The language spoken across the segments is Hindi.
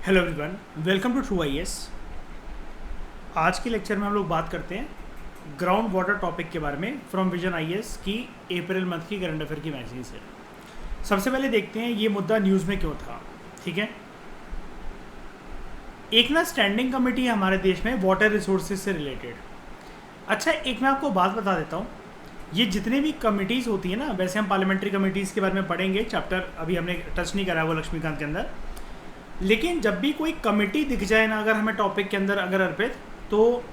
Hello everyone, welcome to True IAS. आज के लेक्चर में हम लोग बात करते हैं ग्राउंड वाटर टॉपिक के बारे में फ्रॉम विजन आईएएस की अप्रैल मंथ की करंट अफेयर की मैगजीन से। सबसे पहले देखते हैं ये मुद्दा न्यूज़ में क्यों था। ठीक है, एक ना स्टैंडिंग कमेटी है हमारे देश में वाटर रिसोर्सेज से रिलेटेड। अच्छा, एक मैं आपको बात बता देता हूँ, ये जितने भी कमिटीज़ होती है ना, वैसे हम पार्लियामेंट्री कमिटीज़ के बारे में पढ़ेंगे, चैप्टर अभी हमने टच नहीं करा वो लक्ष्मीकांत के अंदर। लेकिन जब भी कोई कमेटी दिख जाए ना अगर हमें टॉपिक के अंदर अगर अर्पित, तो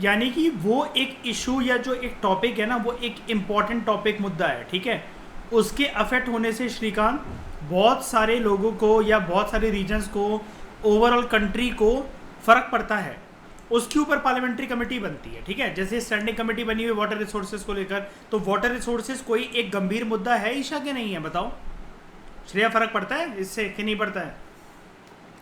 यानी कि वो एक इशू या जो एक टॉपिक है ना वो एक इम्पॉर्टेंट टॉपिक मुद्दा है। ठीक है, उसके अफेक्ट होने से श्रीकांत बहुत सारे लोगों को या बहुत सारे रीजन्स को, ओवरऑल कंट्री को फ़र्क पड़ता है। उसके ऊपर पार्लियामेंट्री कमेटी बनती है। ठीक है, जैसे स्टैंडिंग कमेटी बनी हुई वाटर रिसोर्सेज को लेकर, तो वाटर रिसोर्सेज कोई एक गंभीर मुद्दा है ईशा के नहीं है? बताओ श्रेया, फ़र्क पड़ता है इससे कि नहीं पड़ता है?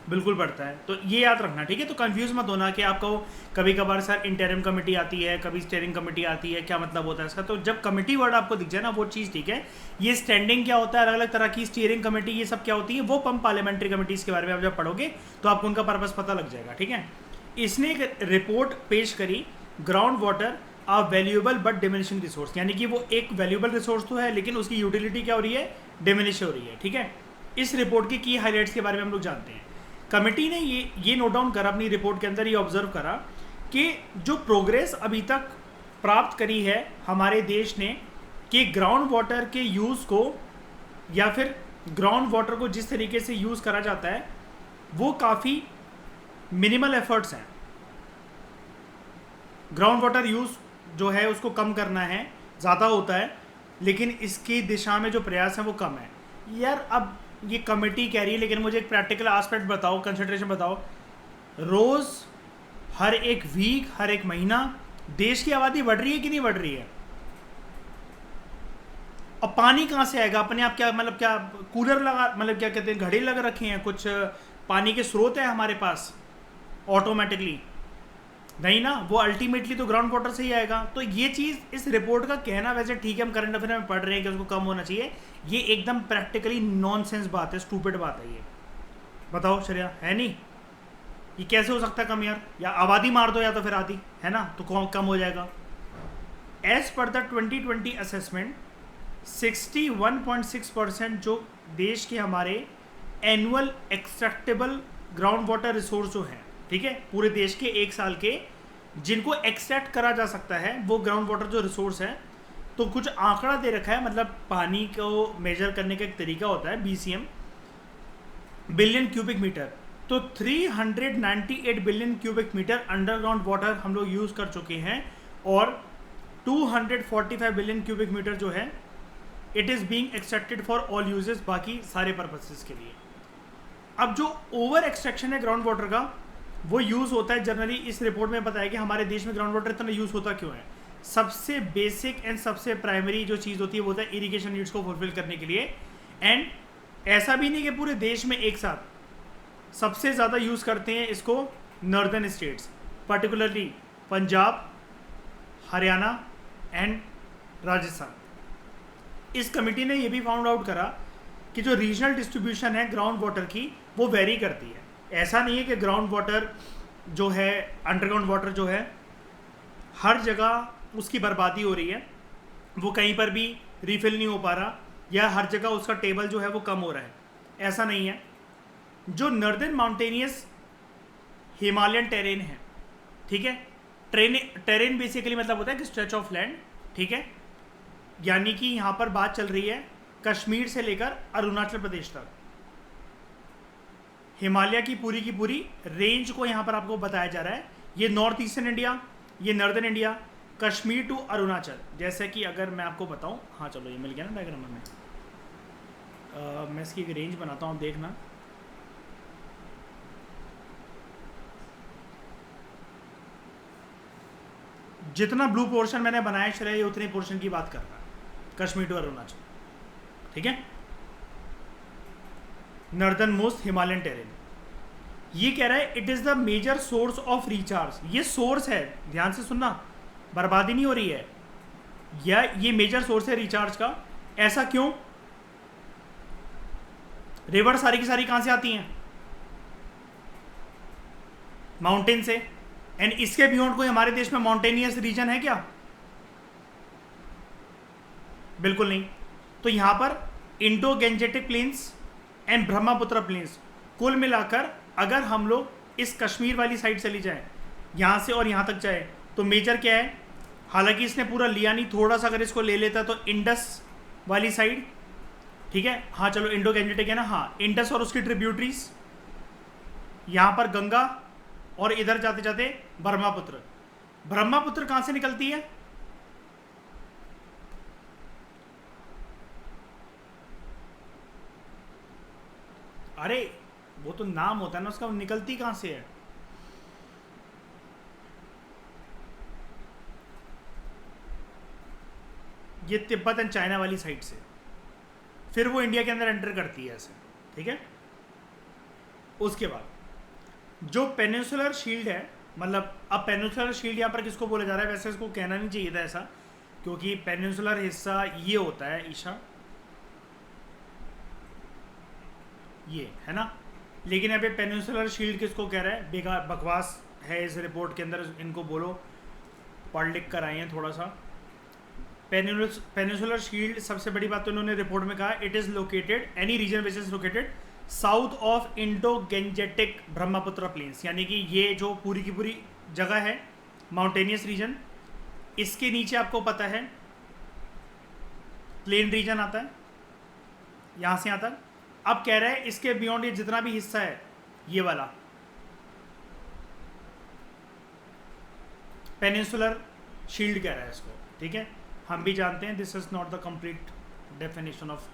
बिल्कुल पड़ता है। तो ये याद रखना। ठीक है, तो कंफ्यूज मत होना कि आपको कभी कभार सर इंटरिम कमेटी आती है, कभी स्टीयरिंग कमेटी आती है, क्या मतलब होता है इसका। तो जब कमेटी वर्ड आपको दिख जाए ना वो चीज़ ठीक है। ये स्टैंडिंग क्या होता है, अलग अलग तरह की स्टीयरिंग कमेटी, ये सब क्या होती है, वो हम पार्लियामेंट्री कमेटीज़ के बारे में आप जब पढ़ोगे तो आपको उनका पर्पज़ पता लग जाएगा। ठीक है, इसने एक रिपोर्ट पेश करी, ground water a valuable but diminishing resource, यानी कि वो एक वैल्यूएबल रिसोर्स तो है लेकिन उसकी यूटिलिटी क्या हो रही है, डिमिनिश हो रही है। ठीक है, इस रिपोर्ट की की हाईलाइट्स के बारे में हम लोग जानते हैं। कमेटी ने ये नोट डाउन करा अपनी रिपोर्ट के अंदर, ये ऑब्जर्व करा कि जो प्रोग्रेस अभी तक प्राप्त करी है हमारे देश ने कि ग्राउंड वाटर के यूज़ को या फिर ग्राउंड वाटर को जिस तरीके से यूज़ करा जाता है वो काफ़ी मिनिमल एफर्ट्स हैं। ग्राउंड वाटर यूज़ जो है उसको कम करना है, ज़्यादा होता है, लेकिन इसकी दिशा में जो प्रयास है वो कम है। यार अब ये कमेटी कह रही है, लेकिन मुझे एक प्रैक्टिकल एस्पेक्ट बताओ, कंसिडरेशन बताओ। रोज़, हर एक वीक, हर एक महीना देश की आबादी बढ़ रही है कि नहीं बढ़ रही है? अब पानी कहाँ से आएगा? अपने आप क्या मतलब, क्या कूलर लगा, मतलब क्या कहते हैं, घड़े लगा रखे हैं, कुछ पानी के स्रोत है हमारे पास ऑटोमेटिकली? नहीं ना, वो अल्टीमेटली तो ग्राउंड वाटर से ही आएगा। तो ये चीज़ इस रिपोर्ट का कहना, वैसे ठीक है हम करंट अफेयर में पढ़ रहे हैं कि उसको कम होना चाहिए, ये एकदम प्रैक्टिकली नॉनसेंस बात है, स्टूपिड बात है ये। बताओ श्रेया, है नहीं? ये कैसे हो सकता है कम यार? या आबादी मार दो या तो फिर आधी, है ना, तो कम हो जाएगा। एज पर द 2020 असेसमेंट 61.6% जो देश के हमारे annual extractable ground water resource जो हैं, ठीक है, पूरे देश के एक साल के जिनको एक्सट्रैक्ट करा जा सकता है वो ग्राउंड वाटर जो रिसोर्स है, तो कुछ आंकड़ा दे रखा है, मतलब पानी को मेजर करने का एक तरीका होता है BCM, बिलियन क्यूबिक मीटर। तो 398 billion cubic metre underground water हम लोग यूज़ कर चुके हैं, और 245 बिलियन क्यूबिक मीटर जो है it is being extracted for all uses, बाकी सारे पर्पसेस के लिए। अब जो ओवर एक्सट्रैक्शन है ग्राउंड वाटर का वो यूज़ होता है जनरली, इस रिपोर्ट में बताया कि हमारे देश में ग्राउंड वाटर इतना यूज़ होता क्यों है। सबसे बेसिक एंड सबसे प्राइमरी जो चीज़ होती है वो होता है इरिगेशन नीड्स को फुलफिल करने के लिए। एंड ऐसा भी नहीं कि पूरे देश में एक साथ, सबसे ज़्यादा यूज़ करते हैं इसको northern states, particularly Punjab, Haryana and Rajasthan. इस कमेटी ने ये भी फाउंड आउट करा कि जो रीजनल डिस्ट्रीब्यूशन है ग्राउंड वाटर की वो वेरी करती है। ऐसा नहीं है कि ग्राउंड वाटर जो है, अंडरग्राउंड वाटर जो है हर जगह उसकी बर्बादी हो रही है, वो कहीं पर भी रिफिल नहीं हो पा रहा, या हर जगह उसका टेबल जो है वो कम हो रहा है, ऐसा नहीं है। जो नॉर्दर्न माउंटेनियस हिमालयन टेरेन है, ठीक है, टेरेन बेसिकली मतलब होता है कि स्ट्रेच ऑफ लैंड, ठीक है, यानी कि यहाँ पर बात चल रही है कश्मीर से लेकर अरुणाचल प्रदेश तक, हिमालय की पूरी रेंज को यहाँ पर आपको बताया जा रहा है। ये नॉर्थ ईस्टर्न इंडिया, ये northern India, Kashmir to Arunachal. जैसे कि अगर मैं आपको बताऊँ, हाँ चलो ये मिल गया ना डायग्राम में, मैं इसकी एक रेंज बनाता हूँ, देखना। जितना ब्लू पोर्शन मैंने बनाया श्रेय, ये उतने पोर्शन की बात कर रहा है, कश्मीर टू अरुणाचल, ठीक है, नॉर्दर्न मोस्ट हिमालयन टेरेन। ये कह रहा है it is the major source of recharge. ये सोर्स है, ध्यान से सुनना, बर्बादी नहीं हो रही है, या ये मेजर सोर्स है रिचार्ज का। ऐसा क्यों? रिवर सारी की सारी कहाँ से आती हैं? माउंटेन से। एंड इसके बियॉन्ड कोई हमारे देश में माउंटेनियस रीजन है क्या? बिल्कुल नहीं। तो यहां पर Indo Gangetic plains and Brahmaputra plains, कुल मिलाकर अगर हम लोग इस कश्मीर वाली साइड चली जाए, यहां से और यहां तक जाए, तो मेजर क्या है? हालांकि इसने पूरा लिया नहीं, थोड़ा सा अगर इसको ले लेता तो इंडस वाली साइड, ठीक है, हाँ चलो इंडो गैंजेटिक है ना, हाँ इंडस और उसकी ट्रिब्यूटरीज, यहां पर गंगा, और इधर जाते जाते ब्रह्मपुत्र। ब्रह्मपुत्र कहां से निकलती है? अरे वो तो नाम होता है ना उसका, निकलती कहां से है? ये तिब्बत एंड चाइना वाली साइड से, फिर वो इंडिया के अंदर एंटर करती है ऐसे, ठीक है। उसके बाद जो पेनिनसुलर शील्ड है, मतलब अब पेनिनसुलर शील्ड यहाँ पर किसको बोला जा रहा है? वैसे इसको कहना नहीं चाहिए था ऐसा, क्योंकि पेनिनसुलर हिस्सा ये होता है ईशा, ये है ना, लेकिन अभी पेनिनसुलर शील्ड किसको कह रहा है? बेकार बकवास है इस रिपोर्ट के अंदर, इनको बोलो पढ़ लिख कर आए हैं थोड़ा सा। पेनिनसुलर शील्ड, सबसे बड़ी बात तो इन्होंने रिपोर्ट में कहा, it is located, any region which is located south of Indo Gangetic Brahmaputra plains, यानी कि ये जो पूरी की पूरी जगह है माउंटेनियस रीजन, इसके नीचे आपको पता है प्लेन रीजन आता है, यहां से आता है। अब कह रहा है इसके बियॉन्ड ये जितना भी हिस्सा है, ये वाला पेनिनसुलर शील्ड कह रहा है इसको, ठीक है। हम भी जानते हैं this is not the complete definition of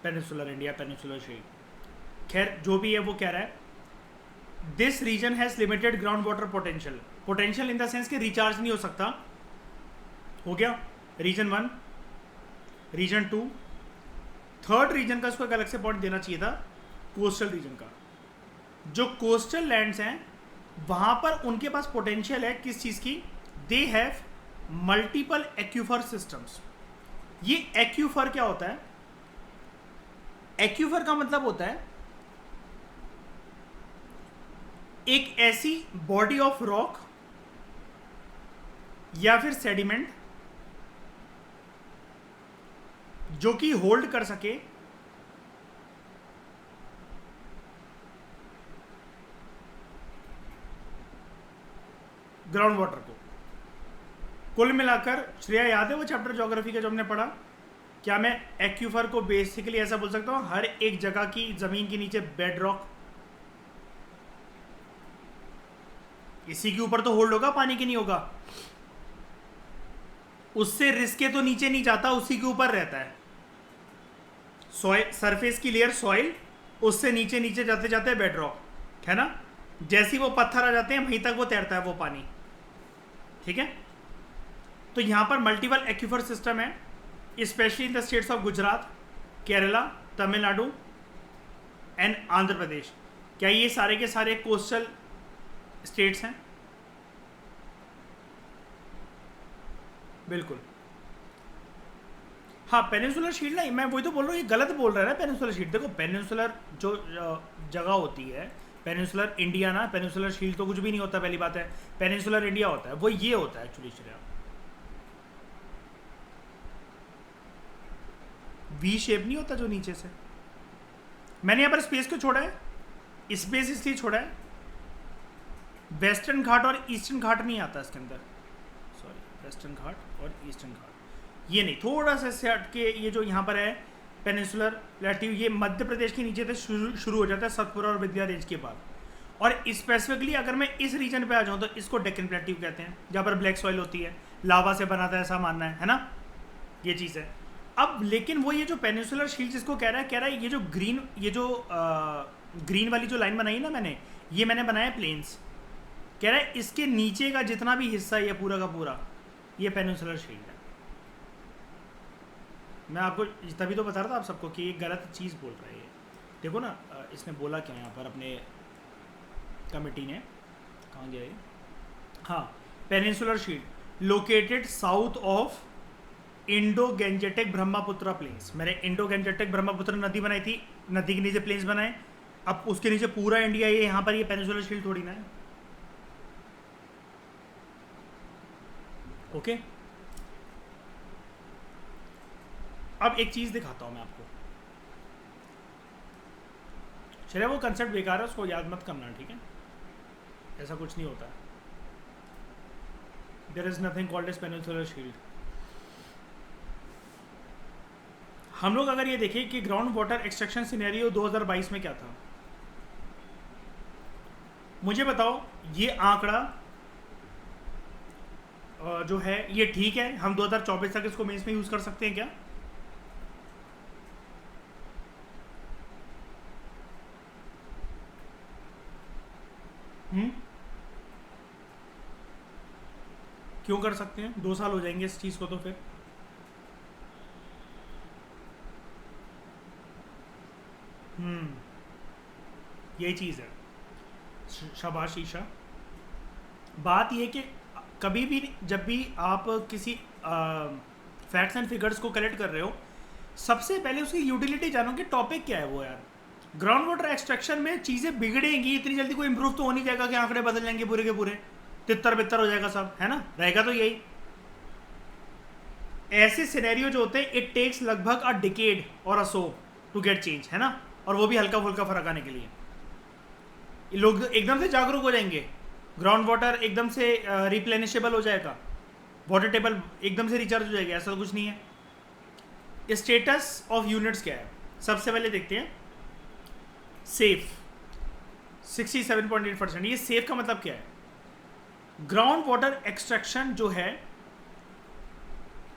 peninsular India, peninsular shield. खैर जो भी है वो कह रहा है this region has limited ground water potential, potential in the sense कि रिचार्ज नहीं हो सकता, हो गया रीजन 1। रीजन 2, थर्ड रीजन का इसको एक अलग से पॉइंट देना चाहिए था, कोस्टल रीजन का। जो कोस्टल लैंड्स हैं वहां पर उनके पास पोटेंशियल है किस चीज की? They have multiple aquifer systems. ये एक्यूफर क्या होता है? एक्यूफर का मतलब होता है एक ऐसी बॉडी ऑफ रॉक या फिर सेडिमेंट जो कि होल्ड कर सके ग्राउंड वाटर को। कुल मिलाकर, श्रेया याद है वो चैप्टर ज्योग्राफी का जो हमने पढ़ा? क्या मैं एक्यूफर को बेसिकली ऐसा बोल सकता हूं, हर एक जगह की जमीन के नीचे बेड रॉक, इसी के ऊपर तो होल्ड होगा, पानी के नहीं होगा, उससे रिसके तो नीचे नहीं जाता, उसी के ऊपर रहता है। सॉइल, सरफेस की लेयर सॉइल, उससे नीचे नीचे जाते जाते बेड रॉक, है ना। जैसे वो पत्थर आ जाते हैं वहीं तक वो तैरता है वो पानी, ठीक है। तो यहां पर मल्टीपल एक्यूफर सिस्टम है, specially in the states of Gujarat, Kerala, Tamil Nadu and Andhra Pradesh. क्या ये सारे के सारे कोस्टल स्टेट्स हैं? बिल्कुल हाँ। पेनिनसुलर शील्ड ना, मैं वही तो बोल रहा हूँ, ये गलत बोल रहा है ना पेनिनसुलर शील्ड। देखो पेनिनसुलर जो जगह होती है, पेनिनसुलर इंडिया ना, पेनिनसुलर शील्ड तो कुछ भी नहीं होता, पहली बात है। पेनिनसुलर इंडिया होता है वो ये होता है एक्चुअली, वी शेप नहीं होता जो नीचे से। मैंने यहाँ पर स्पेस क्यों छोड़ा है? स्पेस इसलिए छोड़ा है, वेस्टर्न घाट और ईस्टर्न घाट नहीं आता इसके अंदर, सॉरी, वेस्टर्न घाट और ईस्टर्न घाट ये नहीं, थोड़ा सा इससे हटके ये जो यहाँ पर है पेनिनसुलर प्लेट्यू, ये मध्य प्रदेश के नीचे से शुरू हो जाता है, सतपुरा और विंध्या रेंज के बाद। और स्पेसिफिकली अगर मैं इस रीजन पे आ जाऊँ तो इसको डेक्कन प्लेट्यू कहते हैं, जहाँ पर ब्लैक सॉइल होती है, लावा से बनाता है ऐसा मानना है ना, ये चीज़ है। अब लेकिन वो ये जो पेनिनसुलर शील्ड जिसको कह रहा है ये जो ग्रीन वाली जो लाइन बनाई है ना मैंने, ये मैंने बनाया प्लेन्स। कह रहा है इसके नीचे का जितना भी हिस्सा है पूरा का पूरा ये पेनिनसुलर शील्ड है। मैं आपको तभी तो बता रहा था आप सबको कि ये गलत चीज़ बोल रहा है ये। देखो ना इसने बोला क्या यहाँ पर अपने कमेटी ने, कहाँ गया ये, हाँ, peninsular shield located south of Indo Gangetic Brahmaputra plains. मैंने इंडो गैंजेटिक ब्रह्मपुत्र नदी बनाई थी, नदी के नीचे प्लेन्स बनाए, अब उसके नीचे पूरा इंडिया, ये यहाँ पर ये पेनिनसुलर शील्ड थोड़ी ना है, ओके, अब एक चीज़ दिखाता हूँ मैं आपको। चलिए वो कंसेप्ट बेकार है, उसको याद मत करना, ठीक है? ऐसा कुछ नहीं होता है। There is nothing called as peninsular shield. हम लोग अगर ये देखें कि ग्राउंड वाटर एक्सट्रैक्शन सिनेरियो 2022 में क्या था, मुझे बताओ ये आंकड़ा जो है ये ठीक है? हम 2024 तक इसको मेंस में यूज कर सकते हैं क्या? क्यों कर सकते हैं? 2 साल हो जाएंगे इस चीज को तो फिर। यही चीज है। शाबाश ईशा। बात ये कि कभी भी जब भी आप किसी फैक्ट्स एंड फिगर्स को कलेक्ट कर रहे हो, सबसे पहले उसकी यूटिलिटी जानो कि टॉपिक क्या है वो यार। ग्राउंड वाटर एक्सट्रैक्शन में चीज़ें बिगड़ेंगी, इतनी जल्दी कोई इंप्रूव तो हो नहीं जाएगा कि आंकड़े बदल जाएंगे पूरे के पूरे, तितर बितर हो जाएगा सब, है ना? रहेगा तो यही। ऐसे सिनेरियो जो होते हैं, इट टेक्स लगभग अ डिकेड और अ सो टू गेट चेंज, है ना? और वो भी हल्का फुल्का फर्क आने के लिए। लोग एकदम से जागरूक हो जाएंगे, ग्राउंड वाटर एकदम से रिप्लेनिशेबल हो जाएगा, वाटर टेबल एकदम से रिचार्ज हो जाएगा, ऐसा तो कुछ नहीं है। स्टेटस ऑफ यूनिट्स क्या है? सबसे पहले देखते हैं सेफ 67.8%। ये सेफ का मतलब क्या है? ग्राउंड वाटर एक्सट्रैक्शन जो है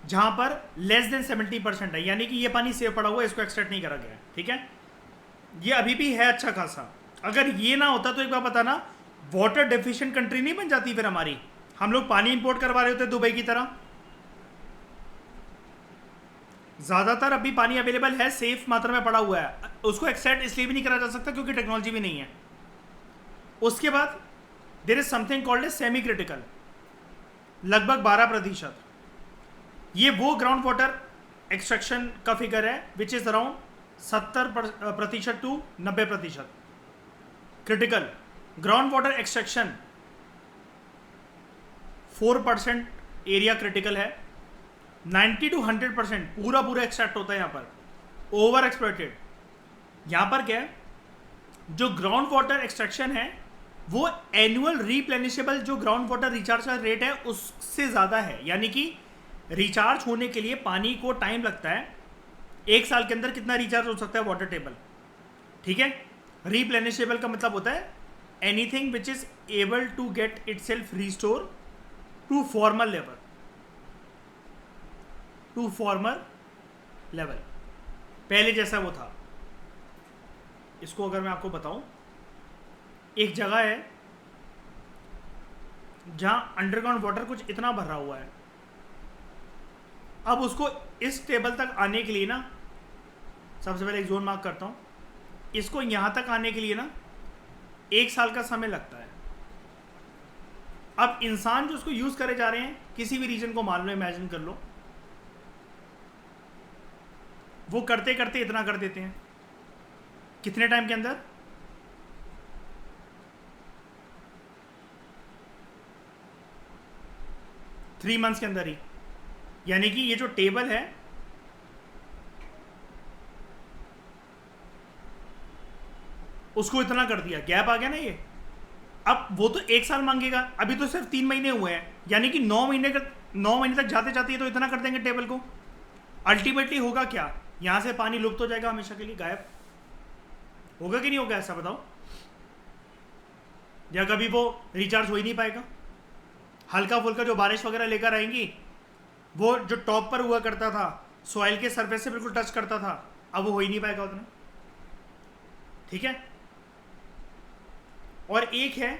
जहां पर लेस देन 70% है, यानी कि ये पानी सेफ पड़ा हुआ है, इसको एक्सट्रैक्ट नहीं करा गया है, ठीक है? ये अभी भी है अच्छा खासा। अगर ये ना होता तो एक बार बताना, वाटर डेफिशिएंट कंट्री नहीं बन जाती फिर हमारी। हम लोग पानी इंपोर्ट करवा रहे होते दुबई की तरह। ज़्यादातर अभी पानी अवेलेबल है, सेफ मात्रा में पड़ा हुआ है, उसको एक्सट्रैक्ट इसलिए भी नहीं करा जा सकता क्योंकि टेक्नोलॉजी भी नहीं है। उसके बाद there is something called a semi critical, लगभग 12%। ये वो ग्राउंड वाटर एक्सट्रैक्शन का फिगर है which is around 70% to 90%। Critical ground water extraction 4% area critical है। 90 to 100% पूरा पूरा एक्सट्रैक्ट होता है यहाँ पर, ओवर एक्सप्लॉइटेड। यहाँ पर क्या है, जो ग्राउंड वाटर एक्सट्रैक्शन है वो एनुअल रिप्लेनिशेबल जो ग्राउंड वाटर रिचार्ज का रेट है उससे ज़्यादा है, यानी कि रिचार्ज होने के लिए पानी को टाइम लगता है। 1 साल के अंदर कितना रिचार्ज हो सकता है वाटर टेबल, ठीक है? रिप्लेनिशेबल का मतलब होता है anything which is able to get itself restore to formal level, to former level, पहले जैसा वो था। इसको अगर मैं आपको बताऊं, एक जगह है जहां अंडरग्राउंड वाटर कुछ इतना भरा हुआ है, अब उसको इस टेबल तक आने के लिए ना, सबसे पहले एक जोन मार्क करता हूं, इसको यहां तक आने के लिए ना 1 साल का समय लगता है। अब इंसान जो उसको यूज करे जा रहे हैं, किसी भी रीजन को मान लो, इमेजिन कर लो, वो करते करते इतना कर देते हैं कितने टाइम के अंदर? थ्री मंथ्स के अंदर ही। यानी कि ये जो टेबल है उसको इतना कर दिया, गैप आ गया ना ये। अब वो तो 1 साल मांगेगा, अभी तो सिर्फ 3 महीने हुए हैं, यानी कि 9 महीने तक जाते जाते तो इतना कर देंगे टेबल को। अल्टीमेटली होगा क्या? यहां से पानी लुप्त हो जाएगा हमेशा के लिए, गायब होगा कि नहीं होगा? ऐसा बताओ। या कभी वो रिचार्ज हो ही नहीं पाएगा। हल्का फुल्का जो बारिश वगैरह लेकर आएंगी, वो जो टॉप पर हुआ करता था, सॉइल के सरफेस से बिल्कुल टच करता था, अब वो हो ही नहीं पाएगा उतना, ठीक है? और एक है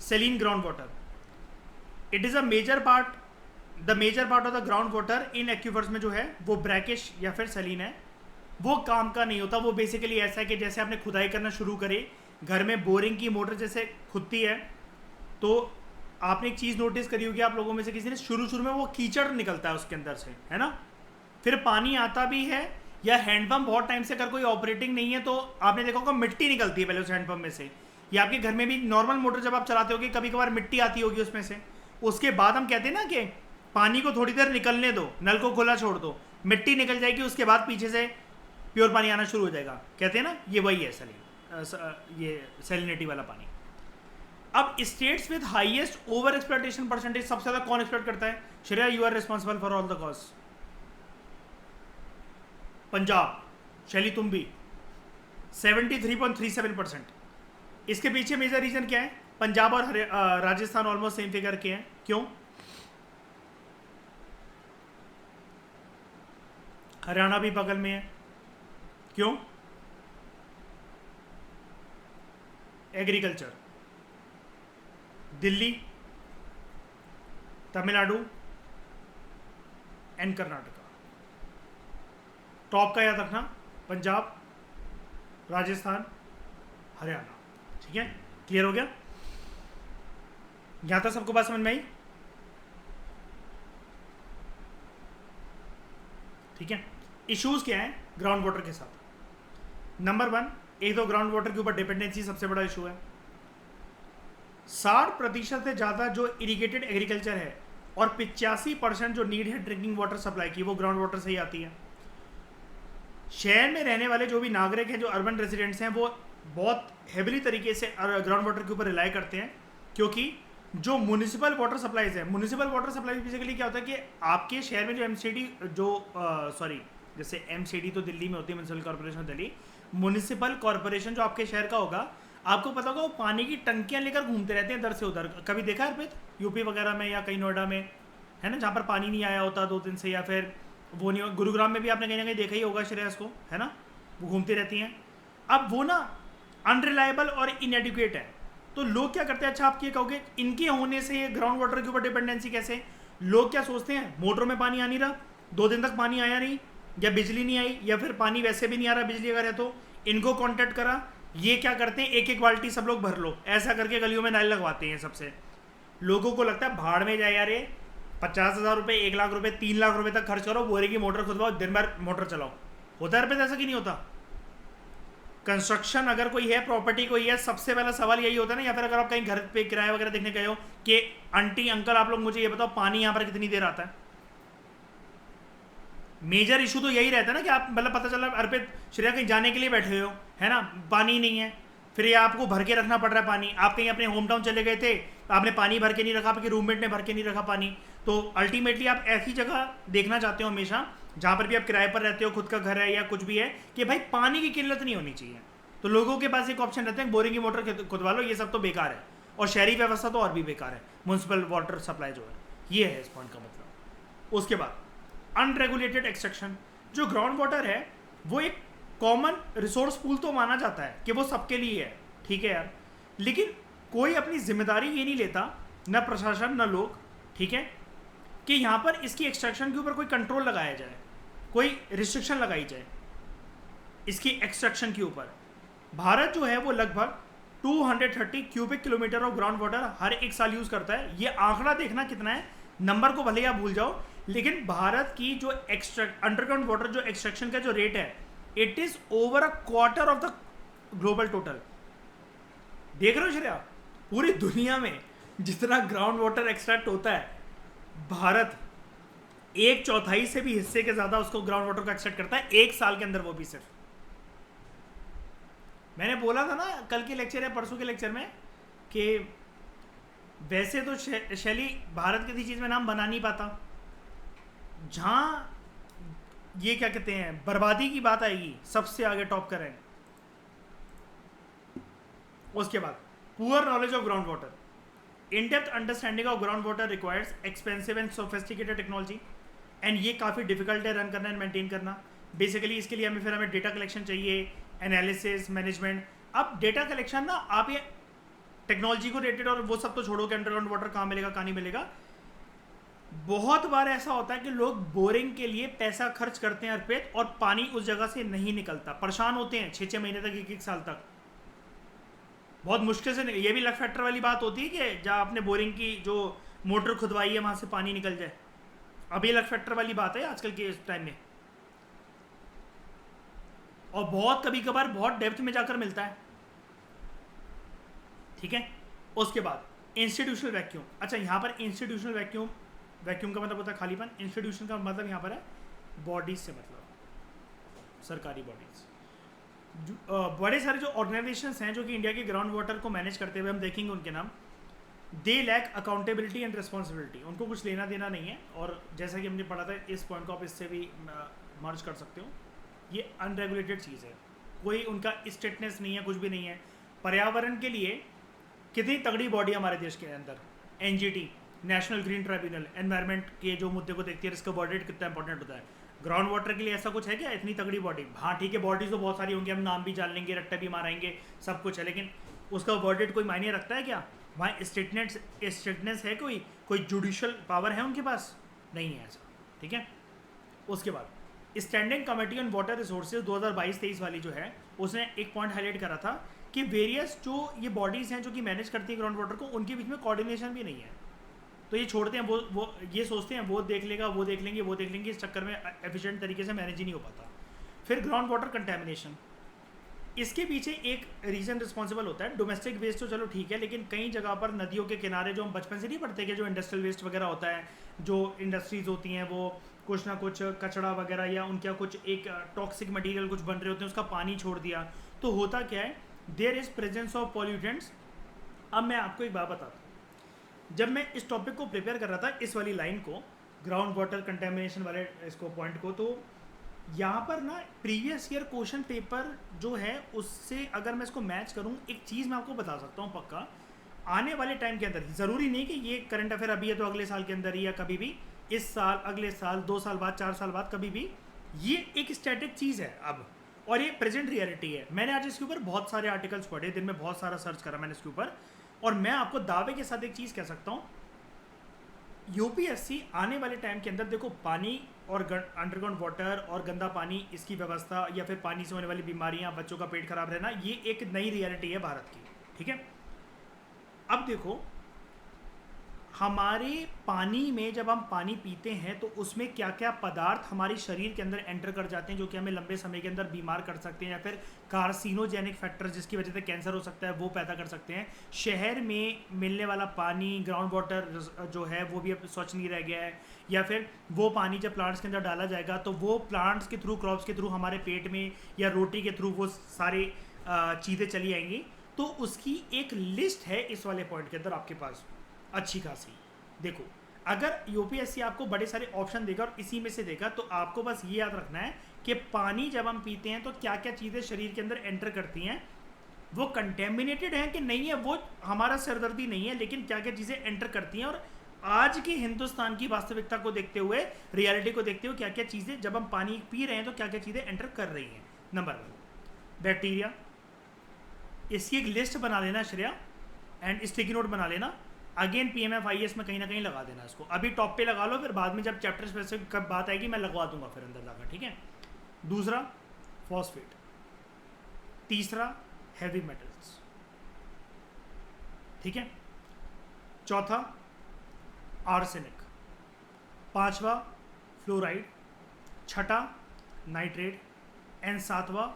saline ground water. It is a major part, the major part of the ground water in aquifers में जो है वो ब्रैकिश या फिर सेलिन है। वो काम का नहीं होता, वो बेसिकली ऐसा है कि जैसे आपने खुदाई करना शुरू करे, घर में बोरिंग की मोटर जैसे खुदती है, तो आपने एक चीज़ नोटिस करी होगी आप लोगों में से किसी ने, शुरू में वो कीचड़ निकलता है उसके अंदर से, है ना? फिर पानी आता भी है, या हैंडपम्प बहुत टाइम से अगर कोई ऑपरेटिंग नहीं है तो आपने देखा होगा मिट्टी निकलती है पहले उस हैंडपम्प में से, या आपके घर में भी नॉर्मल मोटर जब आप चलाते होगे कभी कभार मिट्टी आती होगी उसमें से। उसके बाद हम कहते हैं ना कि पानी को थोड़ी देर निकलने दो, नल को खुला छोड़ दो, मिट्टी निकल जाएगी, उसके बाद पीछे से प्योर पानी आना शुरू हो जाएगा। कहते हैं ना, ये वही है ये सैलिनिटी वाला पानी। अब states with highest over exploitation percentage सबसे ज्यादा कौन एक्सप्लॉयट करता है? Shreya, you are responsible for all the cause. Punjab, Shaili तुम भी, 73.37%। इसके पीछे मेजर रीजन क्या है? पंजाब और राजस्थान ऑलमोस्ट सेम फिगर के हैं। क्यों? हरियाणा भी बगल में है। क्यों? Agriculture. Delhi, Tamil Nadu and Karnataka. Top का याद रखना, पंजाब, राजस्थान, हरियाणा। ठीक है, क्लियर हो गया? यहां तक सबको बात समझ में आई? ठीक है। इश्यूज क्या है ग्राउंड वाटर के साथ? नंबर 1, एक तो ग्राउंड वाटर के ऊपर डिपेंडेंसी सबसे बड़ा इशू है। 60% से ज़्यादा जो इरिगेटेड एग्रीकल्चर है और 85% जो नीड है ड्रिंकिंग वाटर सप्लाई की, वो ग्राउंड वाटर से ही आती है। शहर में रहने वाले जो भी नागरिक हैं, जो अर्बन रेजिडेंट्स हैं, वो बहुत हेविली तरीके से ग्राउंड वाटर के ऊपर रिलाई करते हैं, क्योंकि जो म्यूनिसिपल वाटर सप्लाईज है, म्यूनिसिपल वाटर सप्लाई बेसिकली क्या होता है कि आपके शहर में जो एमसीडी जैसे एमसीडी तो दिल्ली में होती है, municipal corporation Delhi, municipal corporation जो आपके शहर का होगा, आपको पता होगा वो पानी की टंकियां लेकर घूमते रहते हैं इधर से उधर। कभी देखा है अर्पित? यूपी वगैरह में या कहीं नोएडा में, है ना, जहाँ पर पानी नहीं आया होता 2 दिन से, या फिर वो नहीं, गुरुग्राम में भी आपने कहीं ना कहीं देखा ही होगा श्रेयस को, है ना, वो घूमती रहती हैं। अब वो ना अनरिलायबल और इनएडिक्वेट है, तो लोग क्या करते हैं? अच्छा, आप ये कहोगे इनके होने से ये ग्राउंड वाटर के ऊपर डिपेंडेंसी कैसे? लोग क्या सोचते हैं, मोटरों में पानी आ नहीं रहा, 2 दिन तक पानी आया नहीं, या बिजली नहीं आई, या फिर पानी वैसे भी नहीं आ रहा बिजली अगर है तो, इनको कॉन्टेक्ट करा, ये क्या करते हैं, एक एक बाल्टी सब लोग भर लो, ऐसा करके गलियों में नाल लगवाते हैं सबसे। लोगों को लगता है भाड़ में जाए यार, ये 50,000 रुपये, 1 लाख रुपये, 3 लाख रुपये तक खर्च करो, बोरे की मोटर खुदवाओ, दिन भर मोटर चलाओ। होता है रुपये ऐसा कि नहीं होता? कंस्ट्रक्शन अगर कोई है, प्रॉपर्टी कोई है, सबसे पहला सवाल यही होता है ना, या फिर अगर आप कहीं घर पे किराया वगैरह देखने गए हो कि आंटी अंकल आप लोग मुझे ये बताओ पानी यहाँ पर कितनी देर आता है। मेजर इशू तो यही रहता है ना कि आप मतलब पता चला अर्पित श्रेया कहीं जाने के लिए बैठे हो, है ना, पानी नहीं है, फिर ये आपको भर के रखना पड़ रहा है पानी। आप कहीं अपने होम टाउन चले गए थे, आपने पानी भर के नहीं रखा, आपके रूममेट ने भर के नहीं रखा पानी, तो अल्टीमेटली आप ऐसी जगह देखना चाहते हो हमेशा जहाँ पर भी आप किराए पर रहते हो, खुद का घर है या कुछ भी है, कि भाई पानी की किल्लत नहीं होनी चाहिए। तो लोगों के पास एक ऑप्शन रहता है बोरिंग की मोटर खुदवा लो, ये सब तो बेकार है, और शहरी व्यवस्था तो और भी बेकार है, म्यूनसिपल वाटर सप्लाई जो है, ये है इस पॉइंट का मतलब। उसके बाद अनरेगुलेटेड एक्सट्रैक्शन। जो ग्राउंड वाटर है वो एक कॉमन रिसोर्स पूल तो माना जाता है कि वो सबके लिए है, ठीक है यार, लेकिन कोई अपनी जिम्मेदारी ये नहीं लेता, न प्रशासन न लोग, ठीक है, कि यहाँ पर इसकी एक्सट्रैक्शन के ऊपर कोई कंट्रोल लगाया जाए, कोई रिस्ट्रिक्शन लगाई जाए इसकी एक्सट्रैक्शन के ऊपर। भारत जो है वो लगभग 230 cubic kilometre of ground water हर एक साल यूज़ करता है। ये आंकड़ा देखना कितना है, नंबर को भले ही आप भूल जाओ, लेकिन भारत की जो अंडरग्राउंड वाटर जो एक्सट्रैक्शन का जो रेट है, it is over a quarter of the global total. देख रहे हो श्रेया, पूरी दुनिया में जितना ग्राउंड वाटर एक्सट्रैक्ट होता है, भारत 1/4 से भी हिस्से के ज्यादा उसको ग्राउंड वाटर को एक्सट्रैक्ट करता है एक साल के अंदर, वो भी सिर्फ। मैंने बोला था ना कल के लेक्चर या परसों के लेक्चर में कि वैसे तो शैली भारत किसी चीज़ में नाम बना नहीं पाता, जहाँ ये क्या कहते हैं बर्बादी की बात आएगी सबसे आगे टॉप करें। उसके बाद poor knowledge of ground water. In depth understanding of ground water requires expensive and sophisticated technology, and ये काफ़ी डिफिकल्ट है रन करना एंड मेंटेन करना। बेसिकली इसके लिए हमें डेटा कलेक्शन चाहिए, एनालिसिस, मैनेजमेंट। अब डेटा कलेक्शन ना, आप ये टेक्नोलॉजी को रिलेटेड और वो सब तो छोड़ो कि अंडरग्राउंड वाटर कहाँ मिलेगा कहाँ नहीं मिलेगा, बहुत बार ऐसा होता है कि लोग बोरिंग के लिए पैसा खर्च करते हैं अर्पित, और पानी उस जगह से नहीं निकलता, परेशान होते हैं 6-6 महीने तक, 1-1 साल तक, बहुत मुश्किल से। ये भी लक फैक्टर वाली बात होती है कि जहाँ आपने बोरिंग की जो मोटर खुदवाई है वहाँ से पानी निकल जाए, अब ये लक फैक्टर वाली बात है आजकल के टाइम में, और बहुत कभी कभार बहुत डेप्थ में जाकर मिलता है, ठीक है। उसके बाद इंस्टीट्यूशनल वैक्यूम। अच्छा, यहाँ पर इंस्टीट्यूशनल वैक्यूम वैक्यूम का मतलब होता है खालीपन, इंस्टीट्यूशन का मतलब यहाँ पर है बॉडीज से मतलब सरकारी बॉडीज। बड़े सारे जो ऑर्गेनाइजेशंस हैं जो कि इंडिया के ग्राउंड वाटर को मैनेज करते हुए हम देखेंगे उनके नाम, they lack accountability and responsibility, उनको कुछ लेना देना नहीं है। और जैसा कि हमने पढ़ा था इस पॉइंट को आप इससे भी मर्ज कर सकते हो, ये अनरेगुलेटेड चीज़ है, कोई उनका स्टेटनेस नहीं है, कुछ भी नहीं है। पर्यावरण के लिए कितनी तगड़ी बॉडी हमारे देश के अंदर, NGT national green tribunal, environment के जो मुद्दे को देखती है, इसका बॉडी कितना इंपॉर्टेंट होता है। ग्राउंड वाटर के लिए ऐसा कुछ है क्या इतनी तगड़ी बॉडी? हाँ ठीक है, बॉडीज तो बहुत सारी होंगी, हम नाम भी जान लेंगे, रट्टे भी मारेंगे, सब कुछ है, लेकिन उसका वर्डिट कोई मायने रखता है क्या? वहाँ स्टेटनेस है, कोई जुडिशल पावर है उनके पास? नहीं है ऐसा, ठीक है। उसके बाद standing committee on water resources 2022-23 वाली जो है, उसने एक पॉइंट हाईलाइट करा था कि वेरियस जो ये बॉडीज़ हैं जो कि मैनेज करती हैं ग्राउंड वाटर को, उनके बीच में कोऑर्डिनेशन भी नहीं है। तो ये छोड़ते हैं, वो ये सोचते हैं वो देख लेगा, वो देख लेंगे, इस चक्कर में एफिशिएंट तरीके से मैनेज ही नहीं हो पाता। फिर ग्राउंड वाटर कंटेमिनेशन, इसके पीछे एक रीज़न रिस्पॉन्सिबल होता है डोमेस्टिक वेस्ट, तो चलो ठीक है, लेकिन कई जगह पर नदियों के किनारे जो हम बचपन से नहीं पढ़ते कि जो इंडस्ट्रियल वेस्ट वगैरह होता है, जो इंडस्ट्रीज़ होती हैं वो कुछ ना कुछ कचरा वगैरह या उनका कुछ एक टॉक्सिक मटेरियल कुछ बन रहे होते हैं, उसका पानी छोड़ दिया, तो होता क्या है, there is presence of pollutants. अब मैं आपको एक बात बताता हूँ, जब मैं इस टॉपिक को प्रिपेयर कर रहा था, इस वाली लाइन को, ग्राउंड वाटर कंटेमिनेशन वाले इसको पॉइंट को, तो यहाँ पर ना प्रीवियस ईयर क्वेश्चन पेपर जो है उससे अगर मैं इसको मैच करूँ, एक चीज़ मैं आपको बता सकता हूँ पक्का, आने वाले टाइम के अंदर, ज़रूरी नहीं कि ये करंट अफेयर अभी है तो अगले साल के अंदर ही, या कभी भी इस साल, अगले साल, 2 साल बाद, 4 साल बाद, कभी भी, ये एक स्टैटिक चीज़ है अब, और ये प्रेजेंट रियलिटी है। मैंने आज इसके ऊपर बहुत सारे आर्टिकल्स पढ़े, दिन में बहुत सारा सर्च करा मैंने इसके ऊपर, और मैं आपको दावे के साथ एक चीज़ कह सकता हूँ, यूपीएससी आने वाले टाइम के अंदर, देखो पानी और अंडरग्राउंड वाटर और गंदा पानी, इसकी व्यवस्था, या फिर पानी से होने वाली बीमारियां, बच्चों का पेट खराब रहना, ये एक नई रियलिटी है भारत की, ठीक है। अब देखो, हमारे पानी में जब हम पानी पीते हैं तो उसमें क्या क्या पदार्थ हमारे शरीर के अंदर एंटर कर जाते हैं जो कि हमें लंबे समय के अंदर बीमार कर सकते हैं, या फिर कार्सिनोजेनिक फैक्टर्स जिसकी वजह से कैंसर हो सकता है वो पैदा कर सकते हैं। शहर में मिलने वाला पानी, ग्राउंड वाटर जो है वो भी अब स्वच्छ नहीं रह गया है, या फिर वो पानी जब प्लांट्स के अंदर डाला जाएगा तो वो प्लांट्स के थ्रू, क्रॉप्स के थ्रू हमारे पेट में या रोटी के थ्रू वो सारी चीज़ें चली आएंगी। तो उसकी एक लिस्ट है इस वाले पॉइंट के अंदर आपके पास अच्छी खासी। देखो, अगर यूपीएससी आपको बड़े सारे ऑप्शन देगा और इसी में से देगा, तो आपको बस ये याद रखना है कि पानी जब हम पीते हैं तो क्या क्या चीज़ें शरीर के अंदर एंटर करती हैं, वो कंटेमिनेटेड है कि नहीं है, वो हमारा सरदर्दी नहीं है, लेकिन क्या क्या चीज़ें एंटर करती हैं, और आज की हिंदुस्तान की वास्तविकता को देखते हुए, रियलिटी को देखते हुए, क्या क्या चीज़ें जब हम पानी पी रहे हैं तो क्या क्या चीज़ें एंटर कर रही हैं। नंबर 1 बैक्टीरिया, इसकी एक लिस्ट बना लेना श्रेया, एंड स्टिकी नोट बना लेना, अगेन PMFIS में कहीं ना कहीं लगा देना इसको, अभी टॉप पे लगा लो, फिर बाद में जब चैप्टर स्पेसिफिक कब बात आएगी मैं लगवा दूंगा फिर अंदर जाकर, ठीक है। दूसरा फॉस्फेट, तीसरा हैवी मेटल्स, ठीक है। चौथा आर्सेनिक, पांचवा फ्लोराइड, छठा नाइट्रेट, एंड सातवां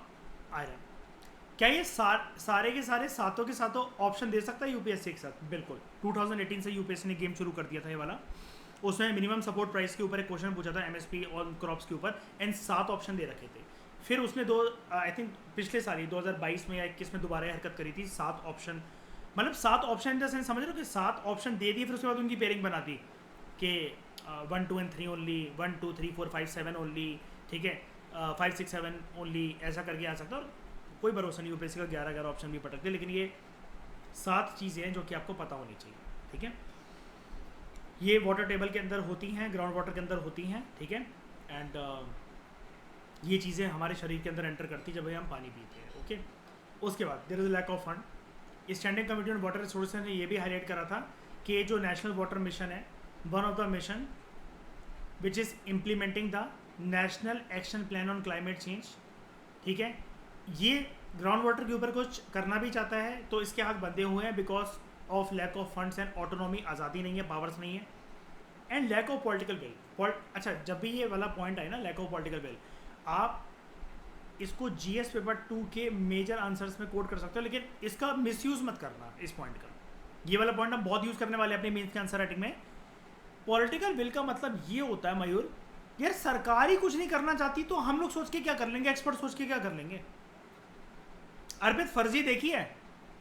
आयरन। क्या ये सारे के सारे सातों के सातों ऑप्शन दे सकता है यूपीएससी एक साथ? बिल्कुल। 2018 से यूपीएससी ने गेम शुरू कर दिया था ये वाला, उसमें मिनिमम सपोर्ट प्राइस के ऊपर एक क्वेश्चन पूछा था MSP और क्रॉप्स के ऊपर, एंड 7 ऑप्शन दे रखे थे। फिर उसने आई थिंक पिछले साल ही 2022 में या 21 में दोबारा हरकत करी थी, 7 ऑप्शन, मतलब 7 ऑप्शन इन द सेंस, समझ रहे हो कि 7 ऑप्शन दे दिए, फिर उसके बाद उनकी पेयरिंग बना दी कि 1 2 and 3 ओनली, 1 2 3 4 5 7 ओनली, ठीक है, 5 6 7 ओनली, ऐसा करके आ सकता है। और कोई भरोसा नहीं यूपीएससी का 11 ऑप्शन भी पटकते, लेकिन ये 7 चीज़ें हैं जो कि आपको पता होनी चाहिए, ठीक है। ये वाटर टेबल के अंदर होती हैं, ग्राउंड वाटर के अंदर होती हैं, ठीक है, एंड ये चीज़ें हमारे शरीर के अंदर एंटर करती जब हम पानी पीते हैं, ओके। उसके बाद there is lack of fund. Standing committee on water resources ने ये भी हाईलाइट करा था कि जो नेशनल वाटर मिशन है, one of the mission which is implementing the national action plan on climate change, ठीक है, ये ग्राउंड वाटर के ऊपर कुछ करना भी चाहता है, तो इसके हाथ बंधे हुए हैं because of lack of funds and autonomy, आज़ादी नहीं है, पावर्स नहीं है, and lack of political will. अच्छा, जब भी ये वाला पॉइंट आए ना, लैक ऑफ पॉलिटिकल विल, आप इसको GS पेपर 2 के मेजर आंसर्स में कोट कर सकते हो, लेकिन इसका मिसयूज़ मत करना इस पॉइंट का। ये वाला पॉइंट हम बहुत यूज़ करने वाले हैं अपने मेंस के आंसर राइटिंग में। पॉलिटिकल विल का मतलब ये होता है मयूर, यार सरकार ही कुछ नहीं करना चाहती तो हम लोग सोच के क्या कर लेंगे, एक्सपर्ट सोच के क्या कर लेंगे। अर्पित फर्जी देखी है,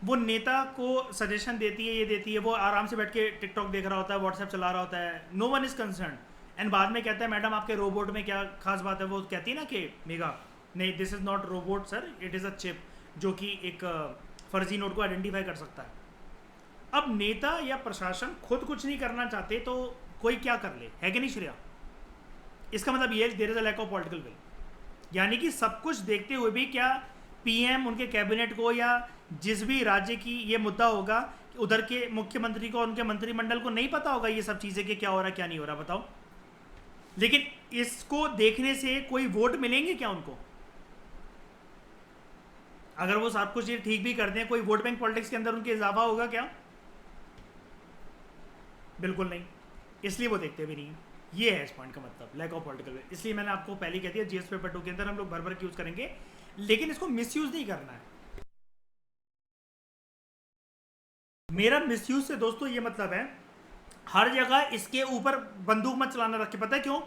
वो नेता को सजेशन देती है, ये देती है, वो आराम से बैठ के टिकटॉक देख रहा होता है, व्हाट्सएप चला रहा होता है, no one is concern, and बाद में कहता है मैडम आपके रोबोट में क्या खास बात है, वो कहती है ना कि मेगा नहीं, this is not robot sir, it is a chip, जो कि एक फर्जी नोट को आइडेंटिफाई कर सकता है। अब नेता या प्रशासन खुद कुछ नहीं करना चाहते तो कोई क्या कर ले, है कि नहीं श्रेया? इसका मतलब ये there is a lack of political will, यानी कि सब कुछ देखते हुए भी क्या पीएम उनके कैबिनेट को या जिस भी राज्य की ये मुद्दा होगा उधर के मुख्यमंत्री को, उनके मंत्रिमंडल को नहीं पता होगा ये सब चीज़ें कि क्या हो रहा है क्या नहीं हो रहा, बताओ। लेकिन इसको देखने से कोई वोट मिलेंगे क्या उनको? अगर वो सब कुछ ये ठीक भी कर दें, कोई वोट बैंक पॉलिटिक्स के अंदर उनके इजाफा होगा क्या? बिल्कुल नहीं, इसलिए वो देखते भी नहीं है। ये है इस पॉइंट का मतलब, लैक ऑफ पॉलिटिकल विल। इसलिए मैंने आपको पहले कह दिया जीएस पेपर 2 के अंदर हम लोग भर भर के यूज करेंगे, लेकिन इसको मिसयूज नहीं करना है। मेरा मिसयूज से दोस्तों ये मतलब है, हर जगह इसके ऊपर बंदूक मत चलाना रख के, पता है क्यों